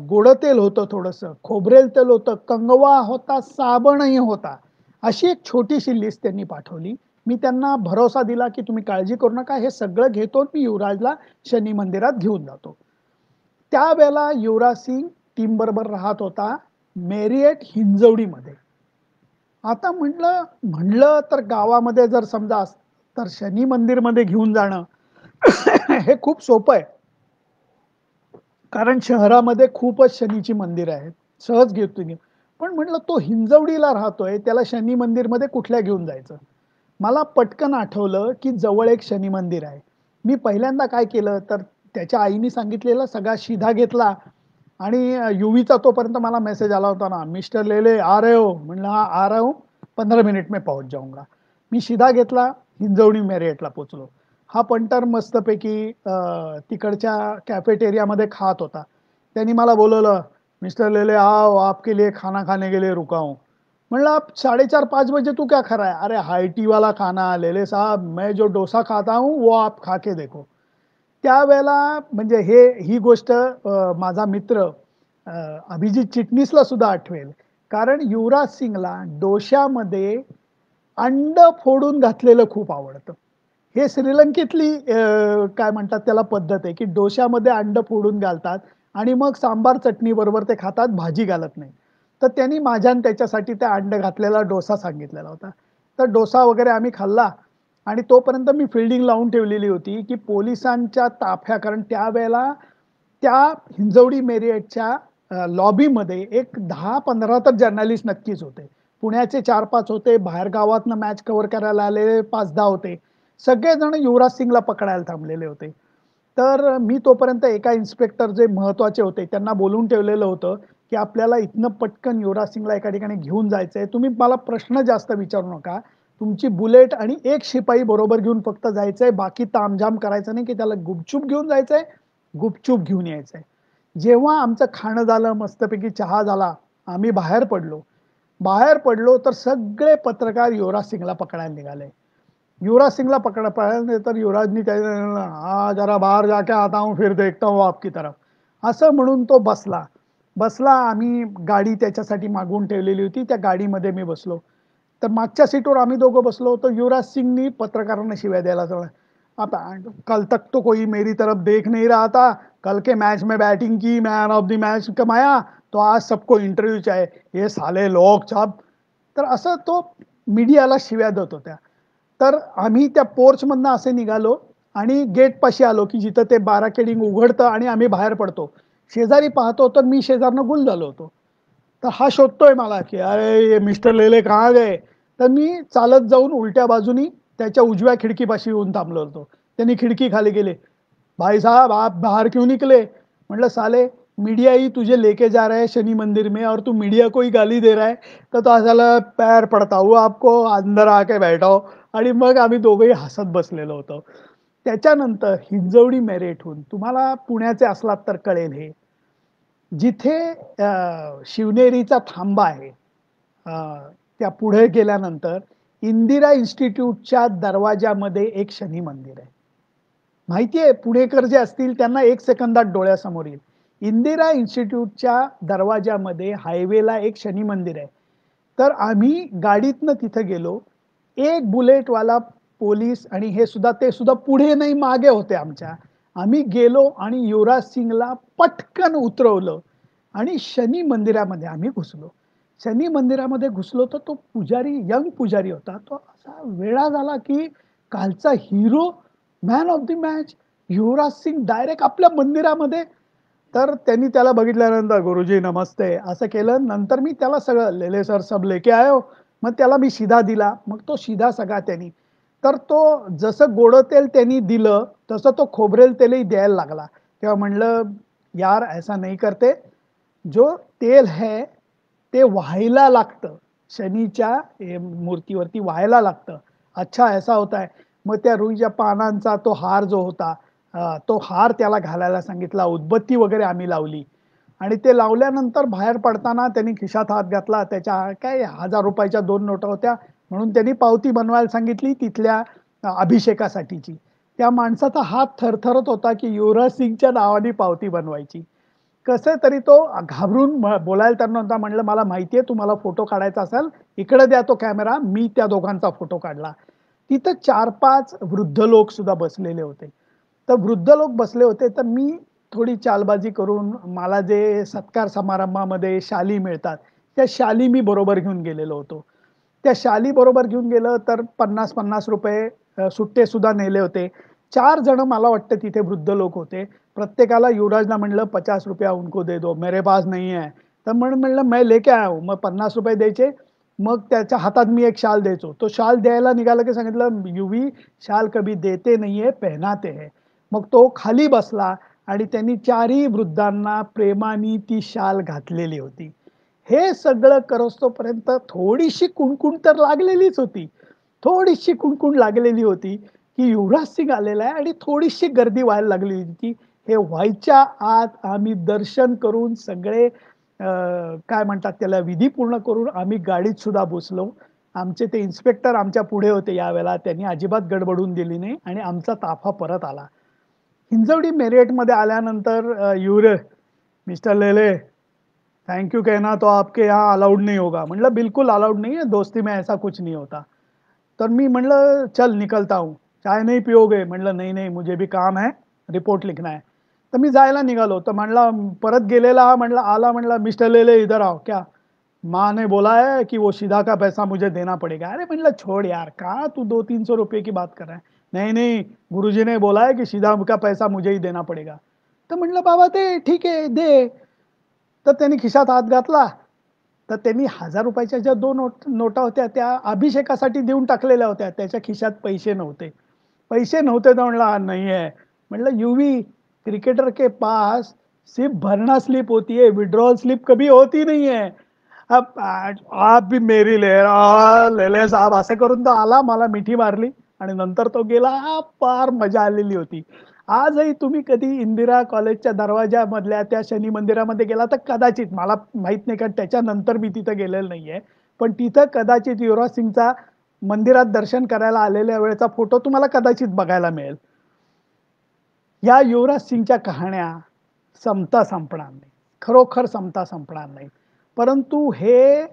S1: गोड तेल होतं, थोडंसं खोबरेल तेल होतं, कंगवा होता, साबणही होता. अशी एक छोटीशी लिस्ट त्यांनी पाठवली. मी त्यांना भरोसा दिला की तुम्ही काळजी करू नका, हे सगळं घेतो, मी युवराजला शनी मंदिरात घेऊन जातो. त्यावेळेला युवराज सिंग टीम बरोबर राहत होता मेरिएट हिंजवडीमध्ये. आता म्हणलं म्हणलं तर गावामध्ये जर समजा तर शनी मंदिरमध्ये घेऊन जाणं हे खूप सोपं आहे, कारण शहरामध्ये खूपच शनीची मंदिर आहेत, सहज घेतो. पण म्हटलं तो हिंजवडीला राहतोय, त्याला शनी मंदिरमध्ये कुठल्या घेऊन जायचं? मला पटकन आठवलं की जवळ एक शनी मंदिर आहे. मी पहिल्यांदा काय केलं तर त्याच्या आईने सांगितलेला सगळा शिधा घेतला आणि युवीचा तोपर्यंत मला मेसेज आला होता ना, मिस्टर लेले आ रहे हो? म्हणलं हा आ रहा हूं, 15 मिनिट में पहुंच जाऊंगा. मी शिधा घेतला, हिंजवडी मेरिएटला पोचलो. हा पंटर मस्तपैकी तिकडच्या कॅफेटेरियामध्ये खात होता. त्यांनी मला बोलवलं, मिस्टर लेले आओ आपके लिए खाना खाने के लिए रुका हूं. म्हणलं आप 4:30-5 बजे तू क्या खा रहा है? अरे हाई टी वाला खाना लेले साहब, मैं जो डोसा खाता हूं वो आप खा के देखो. त्यावेळेला म्हणजे ही गोष्ट माझा मित्र अभिजित चिटणीसला सुद्धा आठवेल, कारण युवराज सिंगला डोशामध्ये अंड फोडून घातलेलं खूप आवडतं. हे श्रीलंकेतली काय म्हणतात त्याला पद्धत आहे की डोशामध्ये अंड फोडून घालतात आणि मग सांबार चटणी बरोबर ते खातात, भाजी घालत नाही. तर त्यांनी माझ्या आणि त्याच्यासाठी त्या अंड घातलेला डोसा सांगितलेला होता. तर डोसा वगैरे आम्ही खाल्ला आणि तोपर्यंत मी फिल्डिंग लावून ठेवलेली होती की पोलिसांच्या ताफ्या, कारण त्यावेळेला त्या हिंजवडी मेरिएटच्या लॉबीमध्ये एक 10-15 तर जर्नलिस्ट नक्कीच होते. पुण्याचे 4-5 होते, बाहेर गावातनं मॅच कव्हर करायला आलेले 5-10 होते. सगळेजण युवराज सिंगला पकडायला थांबलेले होते. तर मी तोपर्यंत एका इन्स्पेक्टर जे महत्वाचे होते त्यांना बोलून ठेवलेलं होतं की आपल्याला इथनं पटकन युवराज सिंगला एका ठिकाणी घेऊन जायचंय, तुम्ही मला प्रश्न जास्त विचारू नका, तुमची बुलेट आणि एक शिपाई बरोबर घेऊन फक्त जायचंय, बाकी तामझाम करायचं नाही की त्याला गुपचूप घेऊन जायचंय, गुपचूप घेऊन यायचंय. जेव्हा आमचं खाणं झालं, मस्तपैकी चहा झाला, आम्ही बाहेर पडलो तर सगळे पत्रकार युवराज सिंगला पकडायला निघाले. युवराज सिंगला पकडायला तर युवराजनी हा जरा बाहर जाके आता हूं, फिर देखता हूं आपकी तरफ, असं म्हणून तो बसला. आम्ही गाडी त्याच्यासाठी मागवून ठेवलेली होती, त्या गाडीमध्ये मी बसलो. तर मागच्या सीटवर आम्ही दोघं बसलो होतो. युवराज सिंगनी पत्रकारांना शिव्या द्यायला लागला. आता कल तक तो कोई मेरी तरफ देख नहीं रहा था, कल के मैच में बैटिंग की, मैन ऑफ द मैच कमाया, तो आज सबको इंटरव्यू चाहिए, ये साले लोग सब. तर असं तो मीडियाला शिव्या देत होत्या. तर आम्ही त्या पोर्चमधनं असे निघालो आणि गेट पाशी आलो की जिथं ते बाराकेडिंग उघडतं आणि आम्ही बाहेर पडतो. शेजारी पाहतो तर मी शेजारनं गुल झालो होतो. तर हा शोधतोय मला की अरे ये मिस्टर लेले कहाँ गए? तर मी चालत जाऊन उलट्या बाजूनी त्याच्या उजव्या खिडकीपाशी येऊन थांबलो होतो. त्यांनी खिडकी खाली गेले. भाई साहब आप बाहर क्यों निकले? मतलब साले मीडिया ही तुझे लेके जा रहा है शनि मंदिर में और तू मीडिया को ही गाली दे रहा है. तो असाला पैर पडता हुआ आपको अंदर आके बैठाओ. आणि मग आम्ही दोघंही हसत बसलेलो होतो. त्याच्यानंतर हिंजवडी मेरठहून तुम्हाला पुण्याचे असलात तर कळेल हे. जिथे शिवनेरीचा थांबा आहे. त्या पुढे गेल्यानंतर इंदिरा इन्स्टिट्यूटच्या दरवाजामध्ये एक शनी मंदिर आहे. माहितीये पुणेकर जे असतील त्यांना एक सेकंदात डोळ्यासमोर येईल. इंदिरा इन्स्टिट्यूटच्या दरवाजामध्ये हायवेला एक शनी मंदिर आहे. तर आम्ही गाडीतनं तिथे गेलो. एक बुलेटवाला पोलीस आणि हे सुद्धा ते सुद्धा पुढे नाही मागे होते आमच्या. आम्ही गेलो आणि युवराज सिंगला पटकन उतरवलं आणि शनी मंदिरामध्ये आम्ही घुसलो. शनी मंदिरामध्ये घुसलो तर तो पुजारी यंग पुजारी होता. तो असा वेडा झाला की कालचा hero man of the match Yuvraj Singh direct आपल्या मंदिरामध्ये. तर त्यांनी त्याला बघितल्यानंतर गुरुजी नमस्ते असं केलं. नंतर मी त्याला सगळं लेले सर सब लेके आयो. मग त्याला मी शिधा दिला. मग तो शिधा सगळा त्यांनी. तर तो जसं गोडं तेल त्यांनी दिलं तसं तो खोबरेल तेलही द्यायला लागला. तेव्हा म्हणलं यार ऐसा नहीं करते. जो तेल है ते व्हायला लागतं. शनीच्या मूर्तीवरती व्हायला लागतं. अच्छा ऐसा होता है. मग त्या रुईच्या पानांचा तो हार जो होता तो हार त्याला घालायला सांगितला. उदबत्ती वगैरे आम्ही लावली आणि ते लावल्यानंतर बाहेर पडताना त्यांनी खिशात हात घातला. त्याच्या काय 1000 रुपयाच्या 2 नोटा होत्या म्हणून त्यांनी पावती बनवायला सांगितली तिथल्या अभिषेकासाठीची. त्या माणसाचा हात थरथरत होता की युवराज सिंगच्या नावाने पावती बनवायची. कसं तरी तो घाबरून बोलायला तर नव्हता. म्हणलं मला माहितीये तुम्हाला फोटो काढायचा असेल इकडे द्या तो कॅमेरा. मी त्या दोघांचा फोटो काढला. तिथं 4-5 वृद्ध लोक सुद्धा बसलेले होते. तर वृद्ध लोक बसले होते तर मी थोडी चालबाजी करून मला जे सत्कार समारंभामध्ये शाली मिळतात त्या शाली मी बरोबर घेऊन गेलेलो होतो. त्या शाली बरोबर घेऊन गेलं तर 50-50 रुपये सुट्टे सुद्धा नेले होते. 4 जण मला वाटतं तिथे वृद्ध लोक होते. प्रत्येकाला युवराजला म्हणलं 50 रुपया उनको दे दो मेरे पास नहीं है. तर म्हणलं मैं लेके आया हूं. मग 50 रुपये द्यायचे. मग त्याच्या हातात मी एक शाल द्यायचो. तो शाल द्यायला निघाला की सांगितलं युवी शाल कभी देते नाहीये पहनाते है. मग तो खाली बसला आणि त्यांनी 4ही वृद्धांना प्रेमाने ती शाल घातलेली होती. हे सगळं करस्तोपर्यंत थोडीशी कुणकुण तर लागलेलीच होती. थोडीशी कुणकुण लागलेली होती की युवराज सिंग आलेला आहे आणि थोडीशी गर्दी व्हायला लागली होती. हे व्हायच्या आत आम्ही दर्शन करून सगळे काय म्हणतात त्याला विधी पूर्ण करून आम्ही गाडीत सुद्धा बसलो. आमचे ते इन्स्पेक्टर आमच्या पुढे होते यावेळेला. त्यांनी अजिबात गडबडून दिली नाही आणि आमचा ताफा परत आला. हिंजवडी मेरठ आल्यानंतर मिस्टर लेले थैंक यू कहना तो आपके यहाँ अलाउड नहीं होगा. म्हणलं बिल्कुल अलाउड नहीं है. दोस्ती में ऐसा कुछ नहीं होता. तर मी म्हणलं चल निकलता हूँ. चाय नहीं पियोगे? म्हणलं नहीं नहीं मुझे भी काम है. रिपोर्ट लिखना है. तर मी जायला निघालो. तर म्हणला परत गेलेला म्हणला आला म्हणला मिस्टर लेले इधर आओ. क्या? माँ ने बोला है कि वो शिदा का पैसा मुझे देना पड़ेगा. अरे म्हणलं छोड़ यार कहाँ तू 200-300 रुपये की बात कर रहा है. नहीं नहीं गुरुजी ने बोला है कि शिदा का पैसा मुझे ही देना पड़ेगा. तर म्हणलं बाबा ते ठीक आहे दे. तर त्यांनी खिशात हात घातला. तर त्यांनी 1000 रुपयाच्या ज्या 2 नोटा होत्या त्या अभिषेकासाठी देऊन टाकलेल्या होत्या. त्याच्या खिशात पैसे नव्हते. पैसे नव्हते तर म्हणला नाही आहे. म्हणलं यूवी क्रिकेटर के पास सिर्फ भरना स्लिप होती है विड्रॉल स्लिप कभी होती नहीं है. अब आप भी मेरी ले साहब असं करून तो आला मला मिठी मारली आणि नंतर तो गेला. फार मजा आलेली होती. आजही तुम्ही कधी इंदिरा कॉलेजच्या दरवाजामधल्या त्या शनी मंदिरामध्ये गेला तर कदाचित मला माहित नाही कारण त्याच्यानंतर मी तिथं गेलेलं नाहीये. पण तिथं कदाचित युवराज सिंगचा मंदिरात दर्शन करायला आलेल्या वेळेचा फोटो तुम्हाला कदाचित बघायला मिळेल. या युवराज सिंगच्या कहाण्या संपता संपणार नाही. खरोखर संपता संपणार नाही. परंतु हे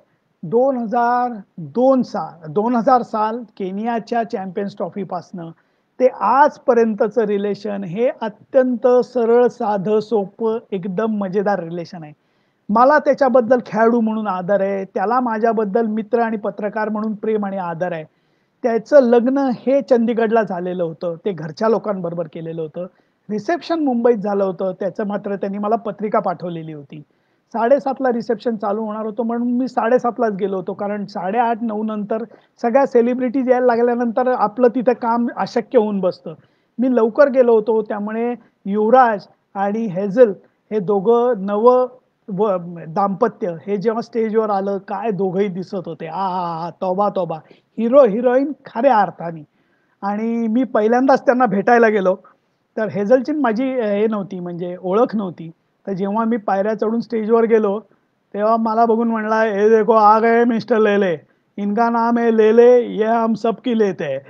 S1: 2000 साल केनियाच्या चॅम्पियन्स ट्रॉफीपासनं ते आजपर्यंतचं रिलेशन हे अत्यंत सरळ साधं सोपं एकदम मजेदार रिलेशन आहे. मला त्याच्याबद्दल खेळाडू म्हणून आदर आहे. त्याला माझ्याबद्दल मित्र आणि पत्रकार म्हणून प्रेम आणि आदर आहे. त्याचं लग्न हे चंदीगडला झालेलं होतं. ते घरच्या लोकांबरोबर केलेलं होतं. रिसेप्शन मुंबईत झालं होतं. त्याचं मात्र त्यांनी मला पत्रिका पाठवलेली होती.
S2: 7:30ला रिसेप्शन चालू होणार होतं म्हणून मी 7:30लाच गेलो होतो. कारण 8:30-9 नंतर सगळ्या सेलिब्रिटीज यायला लागल्यानंतर आपलं तिथं काम अशक्य होऊन बसतं. मी लवकर गेलो होतो त्यामुळे युवराज आणि हेझल हे दोघं दाम्पत्य हे जेव्हा स्टेजवर आलं, काय दोघंही दिसत होते. आहाहा! तौबा तौबा! हिरो हिरोईन खऱ्या अर्थाने. आणि मी पहिल्यांदाच त्यांना भेटायला गेलो. तर हेझलची माझी हे नव्हती म्हणजे ओळख नव्हती. तर जेव्हा मी पायऱ्या चढून स्टेजवर गेलो, तेव्हा मला बघून म्हणला, "ये देखो आ गए मिस्टर लेले. इनका नाम है लेले, ये हम सबकी लेते हैं."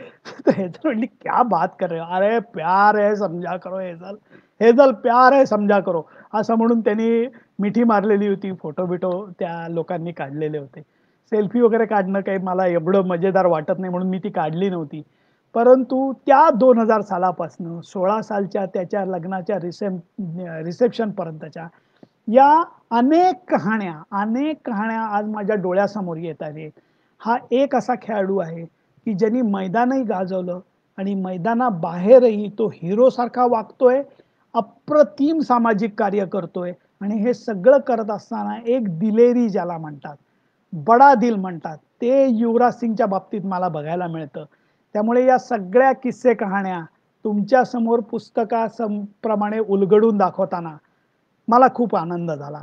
S2: तर हेझल म्हटली, "क्या बात कर रहे हो? अरे प्यार है समजा करो हेझल. हेझल प्यार है समजा करो." असं म्हणून त्यांनी मिठी मारलेली होती. फोटो-बिटो त्या लोकांनी काढलेले होते. सेल्फी वगैरे काढणं काही मला एवढं मजेदार वाटत नाही म्हणून मी ती काढली नव्हती. परंतु त्या 2000 सालापासनं 16 सालच्या त्याच्या लग्नाच्या रिसेप्शनपर्यंतच्या या अनेक कहाण्या आज माझ्या डोळ्यासमोर येत आहेत. हा एक असा खेळाडू आहे, की ज्यांनी मैदानही गाजवलं आणि मैदानाबाहेरही तो हिरोसारखा वागतोय, अप्रतिम सामाजिक कार्य करतोय आणि हे सगळं करत असताना एक दिलेरी ज्याला म्हणतात, बडा दिल म्हणतात, ते युवराज सिंगच्या बाबतीत मला बघायला मिळतं. त्यामुळे या सगळ्या किस्से कहाण्या तुमच्या समोर प्रमाणे उलगडून दाखवताना मला खूप आनंद झाला.